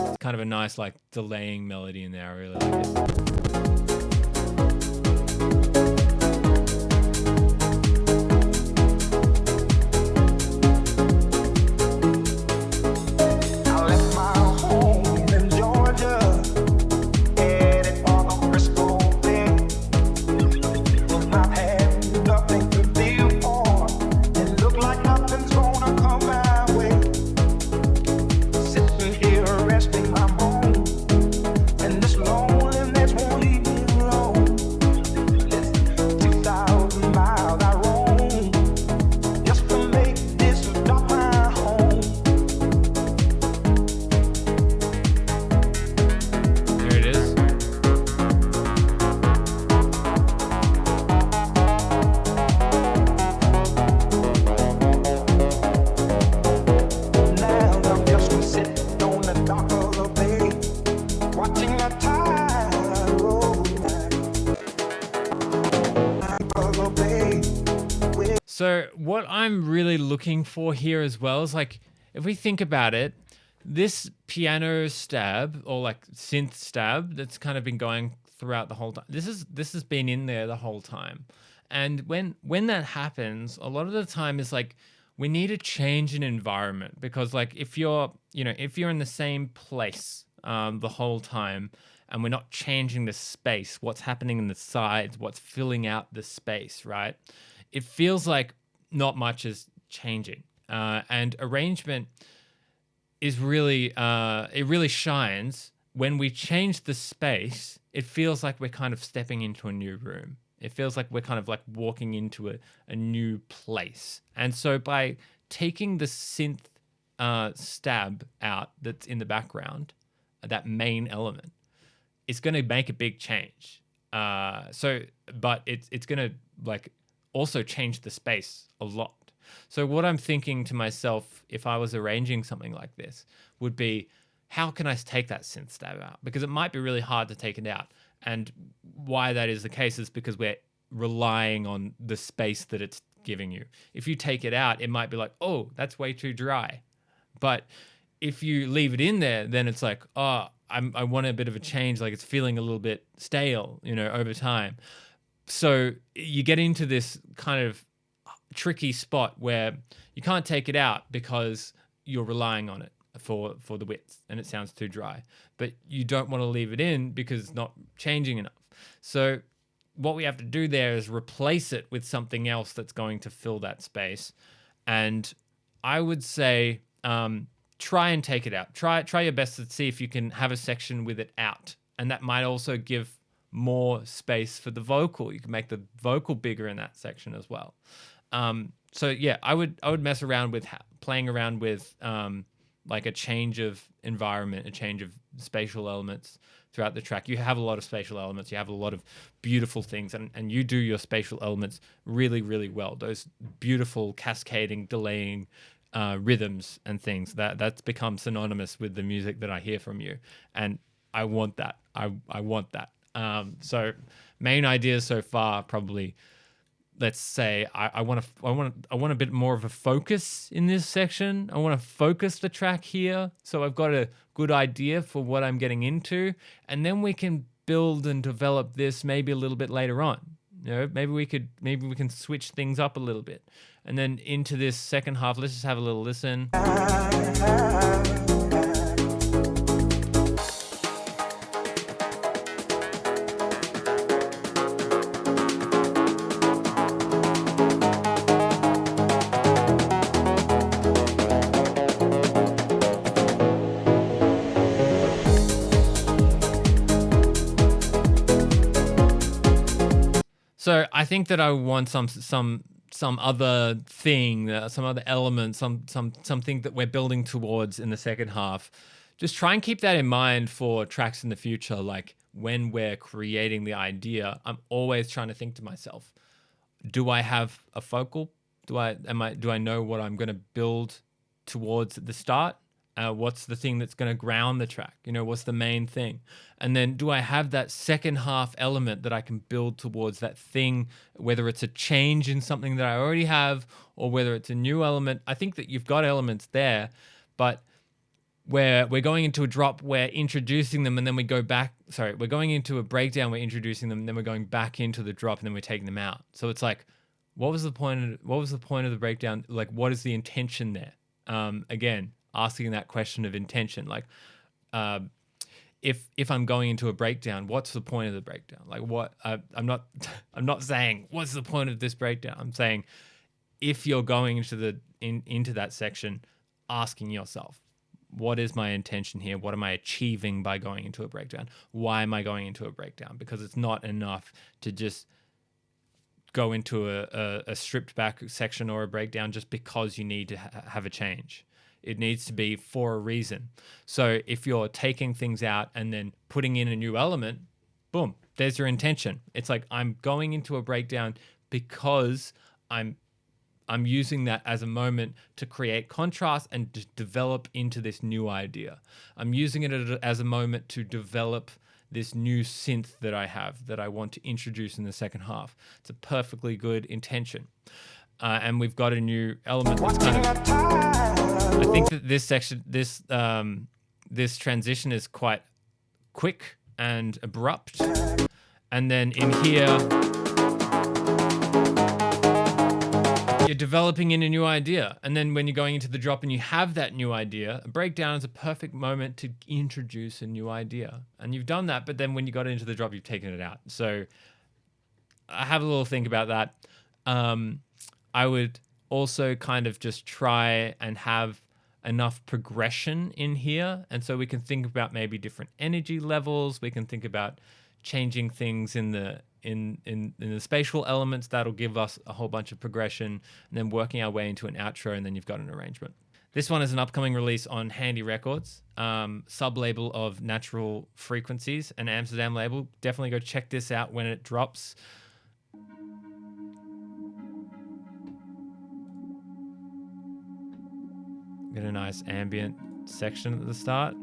It's kind of a nice like delaying melody in there. I really like it. So what I'm really looking for here as well is like, if we think about it, this piano stab or like synth stab that's kind of been going throughout the whole time, this has been in there the whole time. And when that happens, a lot of the time is like, we need to change an environment, because like if you're in the same place the whole time and we're not changing the space, what's happening in the sides, what's filling out the space, right? It feels like not much is changing. And arrangement is really it really shines when we change the space. It feels like we're kind of stepping into a new room. It feels like we're kind of like walking into a new place. And so by taking the synth stab out that's in the background, that main element, it's going to make a big change. But it's going to like also change the space a lot. So what I'm thinking to myself, if I was arranging something like this, would be, how can I take that synth stab out? Because it might be really hard to take it out. And why that is the case is because we're relying on the space that it's giving you. If you take it out, it might be like, oh, that's way too dry. But if you leave it in there, then it's like, oh, I want a bit of a change. Like it's feeling a little bit stale, over time. So you get into this kind of tricky spot where you can't take it out because you're relying on it for the width and it sounds too dry, but you don't want to leave it in because it's not changing enough. So what we have to do there is replace it with something else that's going to fill that space. And I would say try and take it out. Try your best to see if you can have a section with it out, and that might also give more space for the vocal. You can make the vocal bigger in that section as well. So yeah, I would mess around with playing around with like a change of environment, a change of spatial elements throughout the track. You have a lot of spatial elements. You have a lot of beautiful things, and you do your spatial elements really, really well. Those beautiful cascading, delaying rhythms and things that's become synonymous with the music that I hear from you, and I want that. I want that. So main ideas so far, probably, let's say I want a bit more of a focus in this section. I want to focus the track here, so I've got a good idea for what I'm getting into, and then we can build and develop this maybe a little bit later on. Maybe we can switch things up a little bit, and then into this second half. Let's just have a little listen. So I think that I want some other thing, some other element, something that we're building towards in the second half. Just try and keep that in mind for tracks in the future. Like when we're creating the idea, I'm always trying to think to myself, do I have a focal? Do I know what I'm going to build towards at the start? What's the thing that's going to ground the track? What's the main thing? And then do I have that second half element that I can build towards that thing, whether it's a change in something that I already have or whether it's a new element? I think that you've got elements there, but where we're going into a drop, we're introducing them and then we go back. Sorry, we're going into a breakdown, we're introducing them, and then we're going back into the drop and then we're taking them out. So it's like, what was the point of the breakdown? Like, what is the intention there? Again, asking that question of intention, like if I'm going into a breakdown, what's the point of the breakdown? Like what I'm not saying what's the point of this breakdown. I'm saying if you're going into that section, asking yourself, what is my intention here? What am I achieving by going into a breakdown? Why am I going into a breakdown? Because it's not enough to just go into a stripped back section or a breakdown just because you need to have a change. It needs to be for a reason. So if you're taking things out and then putting in a new element, boom, there's your intention. It's like, I'm going into a breakdown because I'm using that as a moment to create contrast and to develop into this new idea. I'm using it as a moment to develop this new synth that I have that I want to introduce in the second half. It's a perfectly good intention. And we've got a new element that's kind of, I think that this section, this transition is quite quick and abrupt. And then in here, you're developing in a new idea. And then when you're going into the drop and you have that new idea, a breakdown is a perfect moment to introduce a new idea. And you've done that, but then when you got into the drop, you've taken it out. So I have a little think about that. I would also kind of just try and have enough progression in here. And so we can think about maybe different energy levels. We can think about changing things in the spatial elements. That'll give us a whole bunch of progression, and then working our way into an outro, and then you've got an arrangement. This one is an upcoming release on Handy Records, sub-label of Natural Frequencies, an Amsterdam label. Definitely go check this out when it drops. Get a nice ambient section at the start.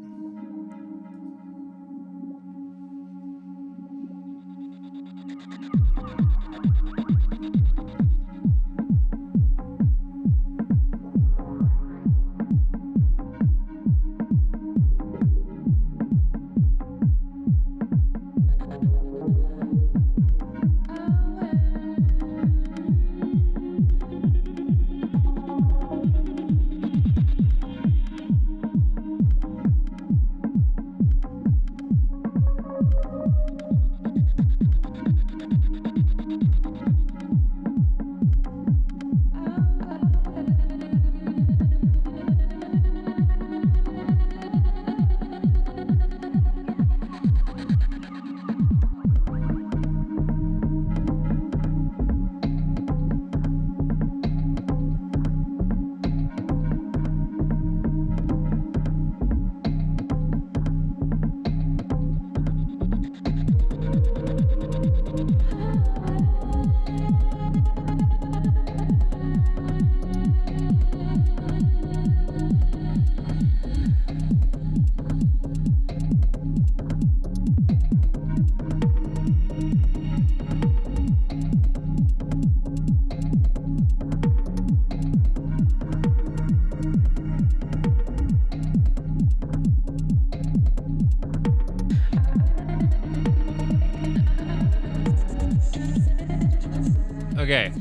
Okay,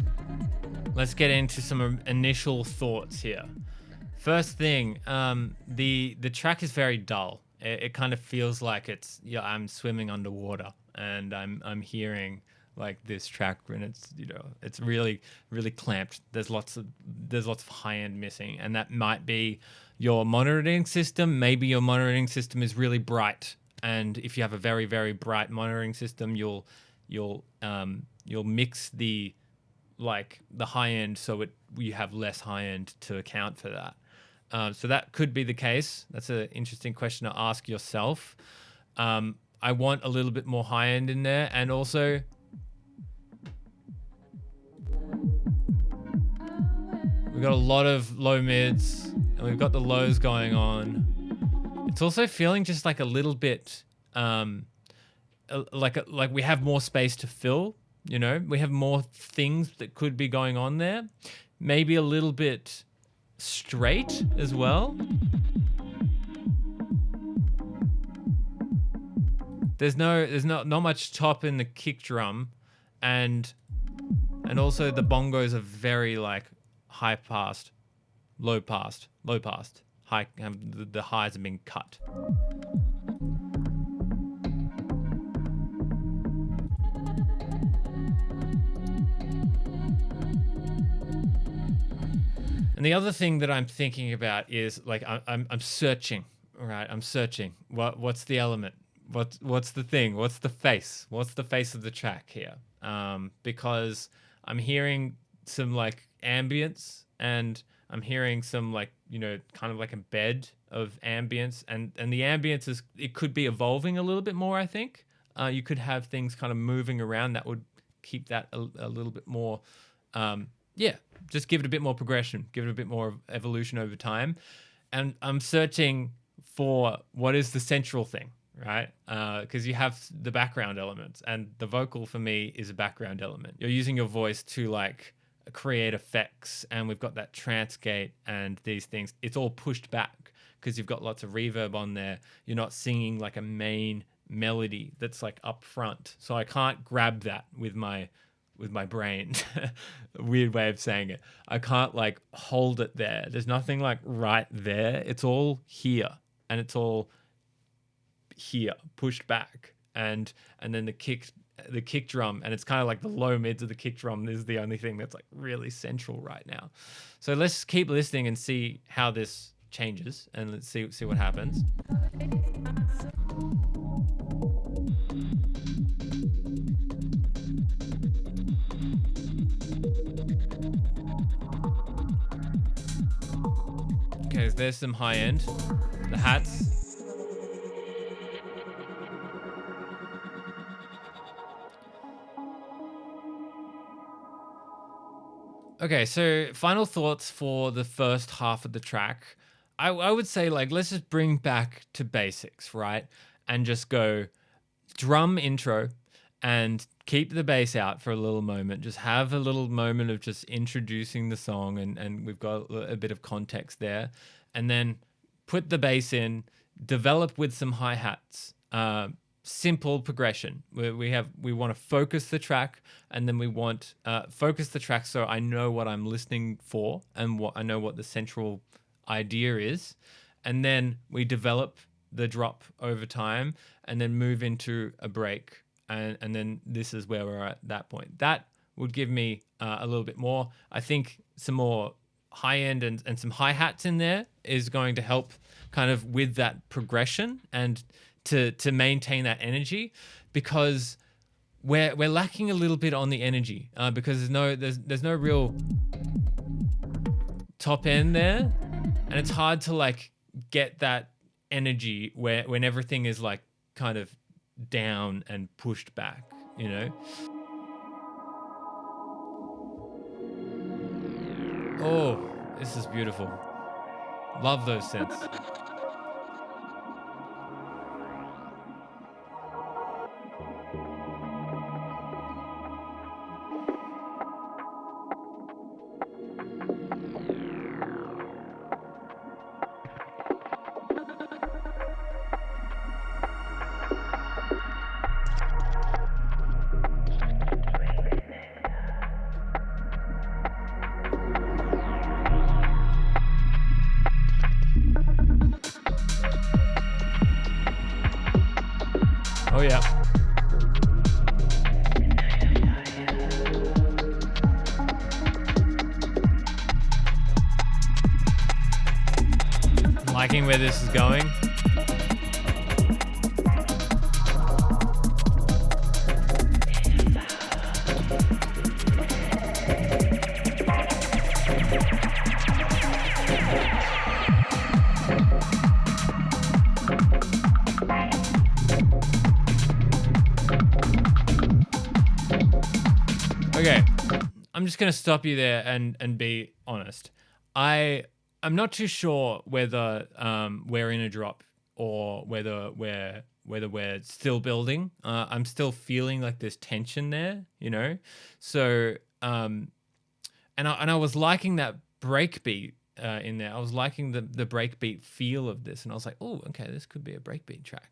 let's get into some initial thoughts here. First thing, the track is very dull. It kind of feels like I'm swimming underwater, and I'm hearing like this track, and it's really clamped. There's lots of high end missing, and that might be your monitoring system. Maybe your monitoring system is really bright, and if you have a very bright monitoring system, you'll mix the high end so you have less high end to account for that. So that could be the case. That's an interesting question to ask yourself. I want a little bit more high end in there, and also we've got a lot of low mids, and we've got the lows going on. It's also feeling just like a little bit like we have more space to fill. We have more things that could be going on there. Maybe a little bit straight as well. There's not much top in the kick drum, and also the bongos are very like high passed, low passed, high. The highs have been cut. And the other thing that I'm thinking about is like I'm searching, right? I'm searching. What's the element? What's the thing? What's the face? What's the face of the track here? Because I'm hearing some like ambience, and I'm hearing some like kind of like a bed of ambience, and the ambience it could be evolving a little bit more. I think you could have things kind of moving around that would keep that a little bit more. Just give it a bit more progression, give it a bit more evolution over time. And I'm searching for what is the central thing, right? Because you have the background elements, and the vocal for me is a background element. You're using your voice to like create effects, and we've got that trance gate and these things. It's all pushed back because you've got lots of reverb on there. You're not singing like a main melody that's like up front. So I can't grab that with my brain. Weird way of saying it. I can't like hold it there. There's nothing like right there. It's all here, and it's all here pushed back, and then the kick drum, and it's kind of like the low mids of the kick drum is the only thing that's like really central right now. So let's keep listening and see how this changes, and let's see what happens. Okay, there's some high end. The hats. Okay, so final thoughts for the first half of the track. I would say, like, let's just bring back to basics, right? And just go drum intro and keep the bass out for a little moment. Just have a little moment of just introducing the song, and we've got a bit of context there. And then put the bass in, develop with some hi-hats. Simple progression. We want to focus the track, and then we want focus the track so I know what I'm listening for and what I know what the central idea is, and then we develop the drop over time, and then move into a break, and then this is where we're at that point. That would give me a little bit more. I think some more high end and some hi-hats in there is going to help kind of with that progression and to maintain that energy, because we're lacking a little bit on the energy because there's no real top end there, and it's hard to like get that energy when everything is like kind of down and pushed back, you know. Oh, this is beautiful. Love those synths. Oh yeah. Liking where this is going. Okay, I'm just gonna stop you there and be honest. I'm not too sure whether we're in a drop or whether we're still building. I'm still feeling like there's tension there, you know. So and I was liking that breakbeat in there. I was liking the breakbeat feel of this, and I was like, oh, okay, this could be a breakbeat track.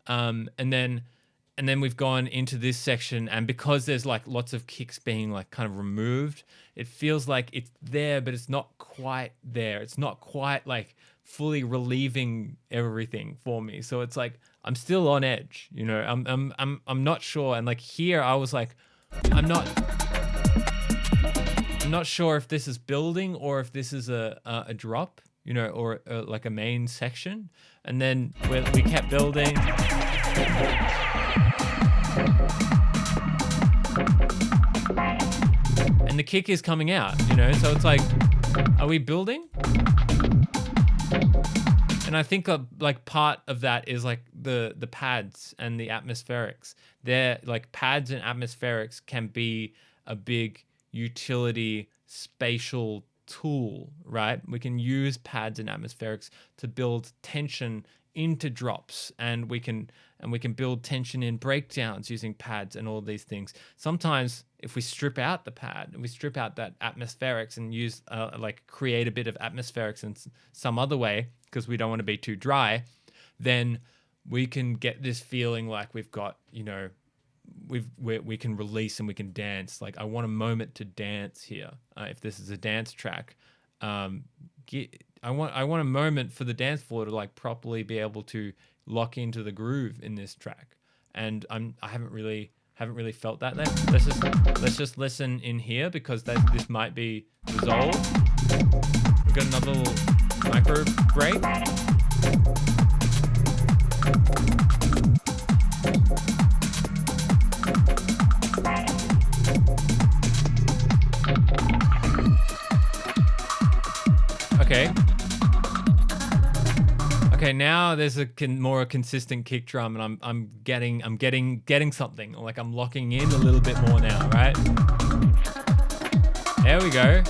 And then we've gone into this section, and because there's like lots of kicks being like kind of removed, it feels like it's there, but it's not quite there. It's not quite like fully relieving everything for me. So it's like I'm still on edge, you know. I'm not sure. And like here, I was like, I'm not sure if this is building or if this is a drop, you know, or like a main section. And then we kept building. And the kick is coming out, you know, so it's like, are we building? And I think like part of that is like the pads and the atmospherics. They're like pads and atmospherics can be a big utility spatial tool, right? We can use pads and atmospherics to build tension into drops, and we can build tension in breakdowns using pads and all these things. Sometimes if we strip out the pad, we strip out that atmospherics and use like create a bit of atmospherics in some other way, because we don't want to be too dry, then we can get this feeling like we've got, you know, we can release and we can dance. Like I want a moment to dance here. If this is a dance track, I want a moment for the dance floor to like properly be able to lock into the groove in this track. And I haven't really felt that there. Let's just listen in here, because this might be resolved. We've got another little Micro break. Okay. Okay, now there's a more consistent kick drum, and I'm getting something. Like I'm locking in a little bit more now, right? There we go.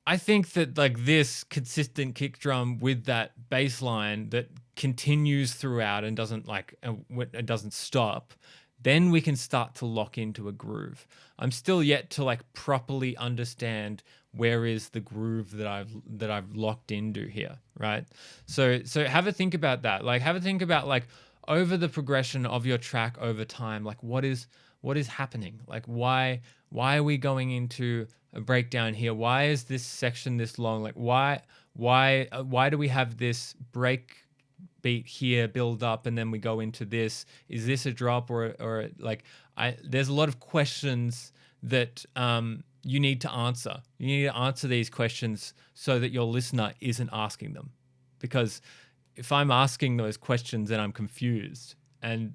I think that like this consistent kick drum with that bass line that continues throughout and it doesn't stop, then we can start to lock into a groove. I'm still yet to like properly understand where is the groove that I've locked into here, right? So have a think about that. Like have a think about like over the progression of your track over time, like what is happening? Like why are we going into a breakdown here? Why is this section this long? Like why do we have this break beat here build up and then we go into this? Is this a drop or like there's a lot of questions that you need to answer. You need to answer these questions so that your listener isn't asking them. Because if I'm asking those questions, then I'm confused. And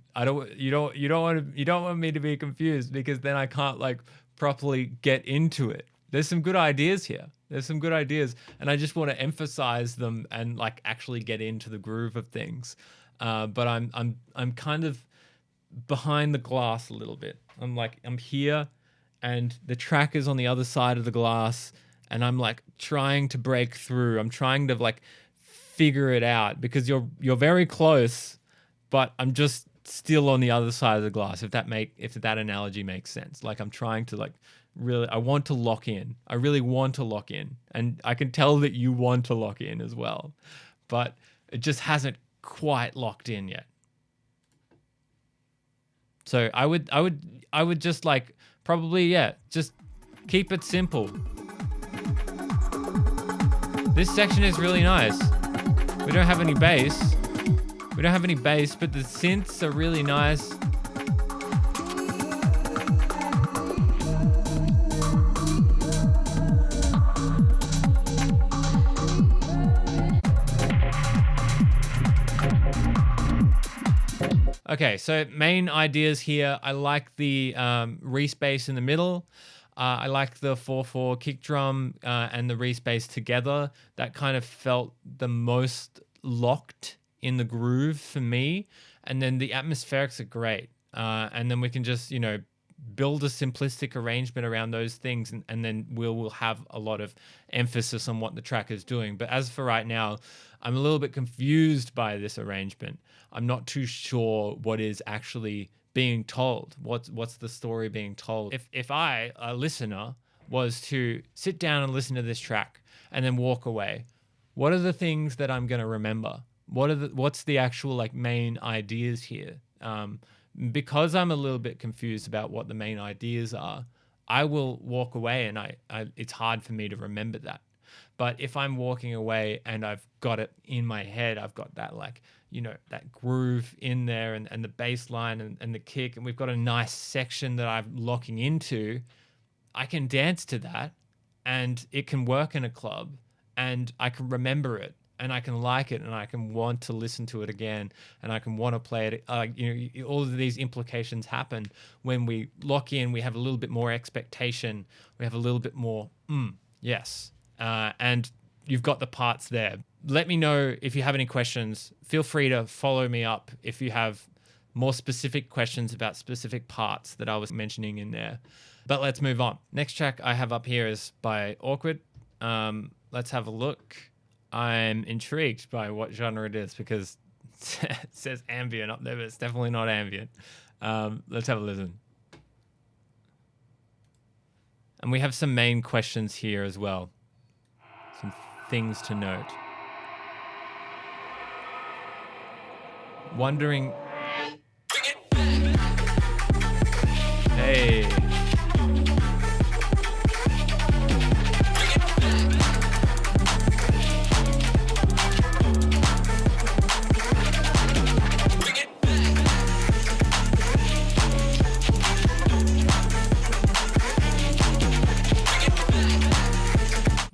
you don't want me to be confused, because then I can't like properly get into it. There's some good ideas here. There's some good ideas, and I just want to emphasize them and like actually get into the groove of things. But I'm kind of behind the glass a little bit. I'm here, and the track is on the other side of the glass, and I'm like trying to break through. I'm trying to like figure it out, because you're very close, but I'm just still on the other side of the glass. If that analogy makes sense. Like I'm trying to like really, I want to lock in. I really want to lock in, and I can tell that you want to lock in as well, but it just hasn't quite locked in yet. So I would just like probably just keep it simple. This section is really nice. We don't have any bass. But the synths are really nice. Okay, so main ideas here. I like the respace in the middle. I like the 4/4 kick drum and the respace together. That kind of felt the most locked in the groove for me. And then the atmospherics are great. And then we can just, build a simplistic arrangement around those things, and then we'll have a lot of emphasis on what the track is doing. But as for right now, I'm a little bit confused by this arrangement. I'm not too sure what is actually being told. What's the story being told? If I, a listener, was to sit down and listen to this track and then walk away, what are the things that I'm going to remember? What's the actual like main ideas here? Because I'm a little bit confused about what the main ideas are, I will walk away, and it's hard for me to remember that. But if I'm walking away and I've got it in my head, I've got that like, that groove in there and the bass line and the kick, and we've got a nice section that I'm locking into, I can dance to that, and it can work in a club, and I can remember it, and I can like it, and I can want to listen to it again, and I can want to play it. All of these implications happen when we lock in. We have a little bit more expectation. We have a little bit more, yes. And you've got the parts there. Let me know if you have any questions. Feel free to follow me up if you have more specific questions about specific parts that I was mentioning in there. But let's move on. Next track I have up here is by Awkwerd. Let's have a look. I'm intrigued by what genre it is, because it says ambient up there, but it's definitely not ambient. Let's have a listen. And we have some main questions here as well. Some things to note. Wondering... Hey...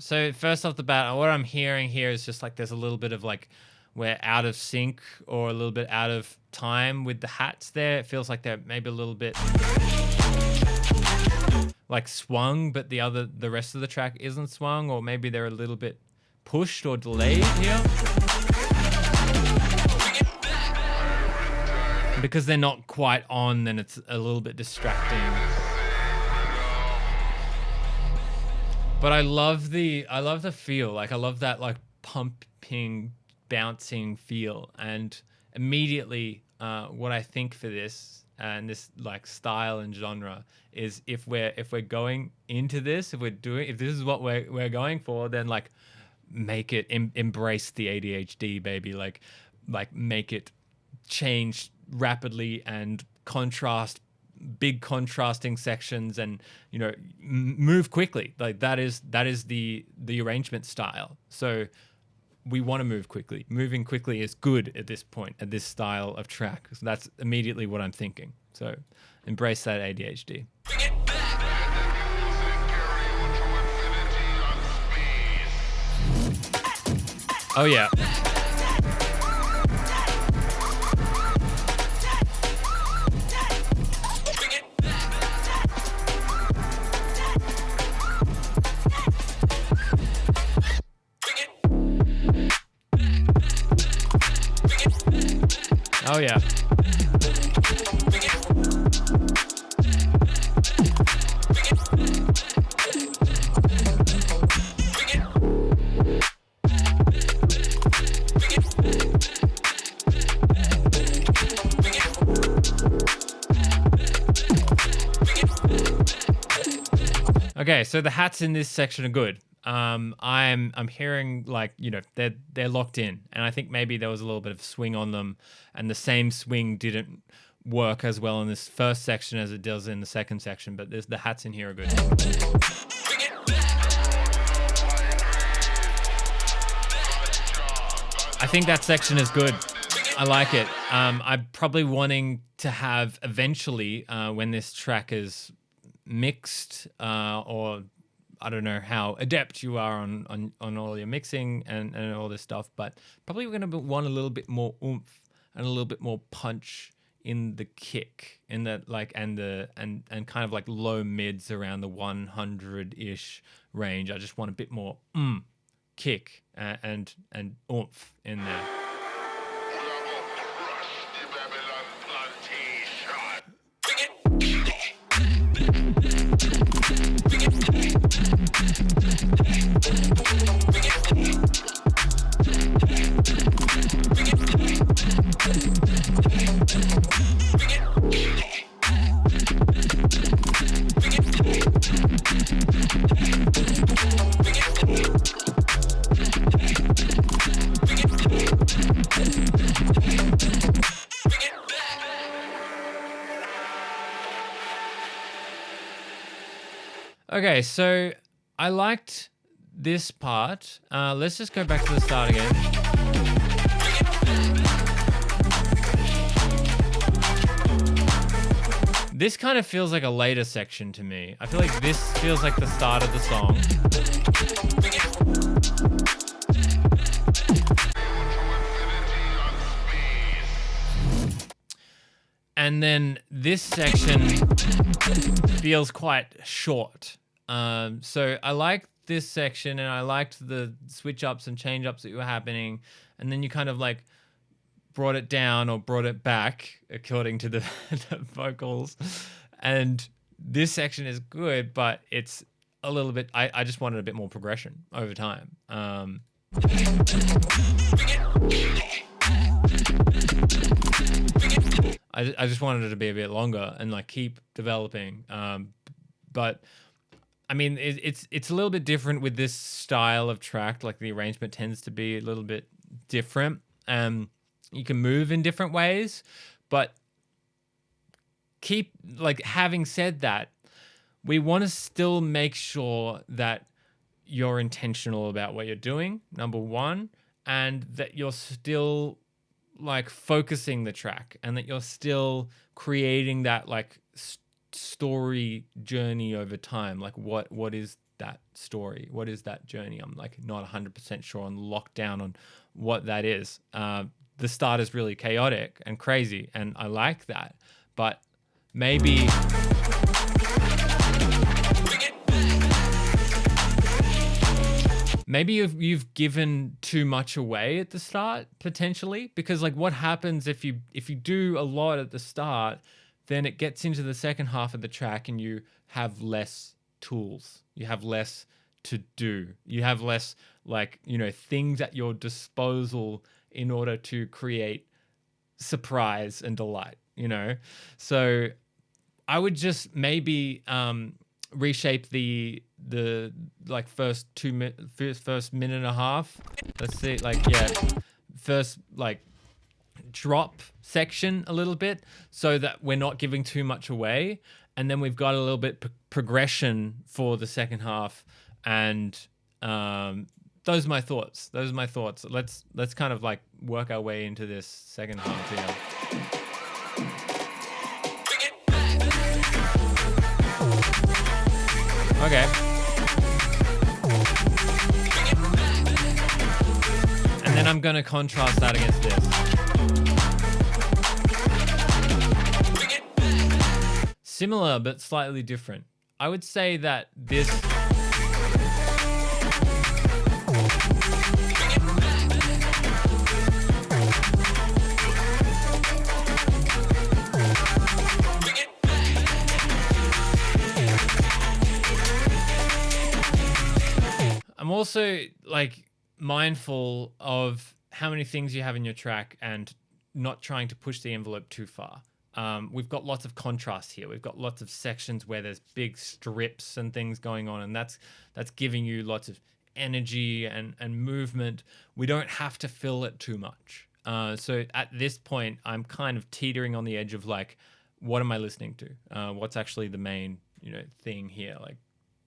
So first off the bat, what I'm hearing here is just like there's a little bit of like we're out of sync or a little bit out of time with the hats there. It feels like they're maybe a little bit like swung, but the rest of the track isn't swung, or maybe they're a little bit pushed or delayed here. Because they're not quite on, then it's a little bit distracting. But I love the feel. Like I love that like pumping, bouncing feel. And immediately what I think for this and this like style and genre is if we're going into this, if this is what we're going for, then like make it embrace the ADHD, baby. Like make it change rapidly and contrast, big contrasting sections, and move quickly. Like that is the arrangement style. So we want to move quickly. Moving quickly is good at this point, at this style of track. So that's immediately what I'm thinking. So embrace that ADHD. Oh yeah. Oh yeah. Okay, so the hats in this section are good. I'm hearing like they're locked in, and I think maybe there was a little bit of swing on them, and the same swing didn't work as well in this first section as it does in the second section. But the hats in here are good. I think that section is good. I like it. I'm probably wanting to have eventually when this track is mixed or I don't know how adept you are on all your mixing and all this stuff, but probably we're going to want a little bit more oomph and a little bit more punch in the kick, in that like and kind of like low mids around the 100-ish range. I just want a bit more kick and oomph in there. Okay, so I liked this part. Let's just go back to the start again. This kind of feels like a later section to me. I feel like this feels like the start of the song. And then this section feels quite short. So I like this section, and I liked the switch ups and change ups that were happening. And then you kind of like brought it down or brought it back according to the vocals. And this section is good, but it's a little bit, I just wanted a bit more progression over time. I just wanted it to be a bit longer and like keep developing. But I mean, it's a little bit different with this style of track. Like the arrangement tends to be a little bit different. You can move in different ways, but having said that, we want to still make sure that you're intentional about what you're doing, number one, and that you're still like focusing the track, and that you're still creating that like story journey over time. Like what is that story? What is that journey? I'm like not 100% sure on lockdown on what that is. The start is really chaotic and crazy, and I like that. But maybe you've given too much away at the start potentially, because like what happens if you do a lot at the start, then it gets into the second half of the track and you have less tools. You have less to do. You have less like, you know, things at your disposal in order to create surprise and delight, you know? So I would just maybe reshape the like first minute and a half. Let's see, like, yeah, first like drop section a little bit so that we're not giving too much away, and then we've got a little bit progression for the second half. And those are my thoughts. Let's kind of like work our way into this second half here. Okay. And then I'm going to contrast that against this. Similar, but slightly different. I would say that this... I'm also like mindful of how many things you have in your track and not trying to push the envelope too far. We've got lots of contrast here. We've got lots of sections where there's big strips and things going on, and that's giving you lots of energy and movement. We don't have to fill it too much. So at this point, I'm kind of teetering on the edge of like, what am I listening to? What's actually the main, you know, thing here? Like,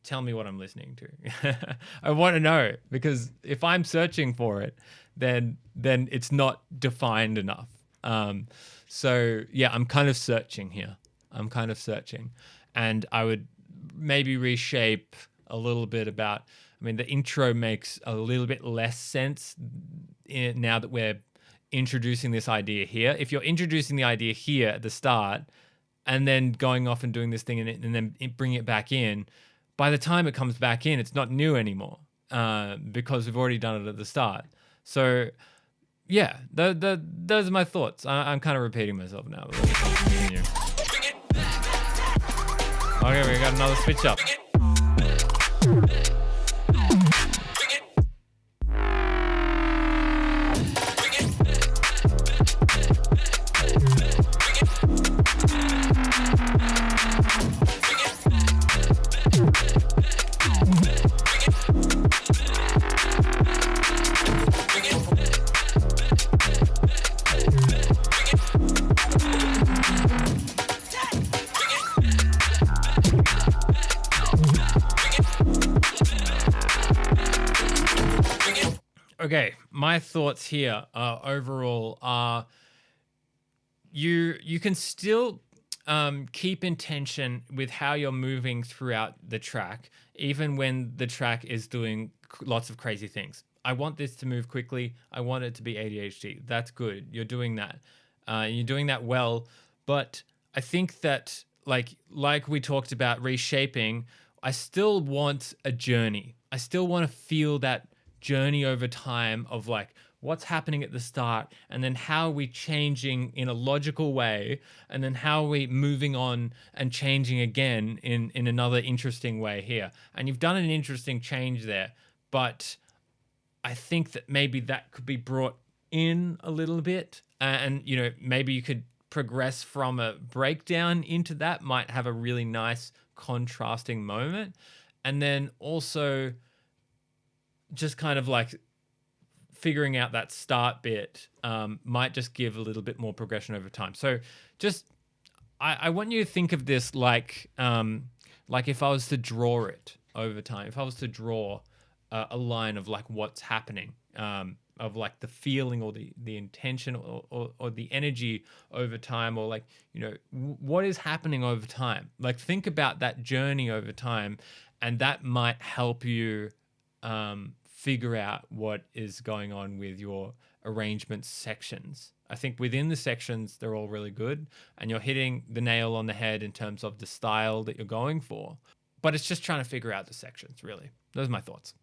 tell me what I'm listening to. I want to know, because if I'm searching for it, then it's not defined enough. So yeah, I'm kind of searching here. And I would maybe reshape a little bit about, I mean, the intro makes a little bit less sense now that we're introducing this idea here. If you're introducing the idea here at the start and then going off and doing this thing and then bringing it back in, by the time it comes back in, it's not new anymore, because we've already done it at the start. So yeah, those are my thoughts. I'm kind of repeating myself now. But let's continue. Okay, we got another switch up. Okay, my thoughts here overall are you can still keep in tension with how you're moving throughout the track, even when the track is doing lots of crazy things. I want this to move quickly. I want it to be ADHD. That's good. You're doing that. You're doing that well. But I think that like we talked about reshaping, I still want a journey. I still want to feel that journey over time of like what's happening at the start, and then how are we changing in a logical way, and then how are we moving on and changing again in another interesting way here. And you've done an interesting change there, but I think that maybe that could be brought in a little bit, and you know, maybe you could progress from a breakdown into that, might have a really nice contrasting moment. And then also just kind of like figuring out that start bit might just give a little bit more progression over time. So just, I want you to think of this like if I was to draw it over time, if I was to draw a line of like what's happening, of like the feeling or the intention or the energy over time, or like, you know, what is happening over time. Like think about that journey over time, And that might help you figure out what is going on with your arrangement sections. I think within the sections, they're all really good, and you're hitting the nail on the head in terms of the style that you're going for. But it's just trying to figure out the sections, really. Those are my thoughts.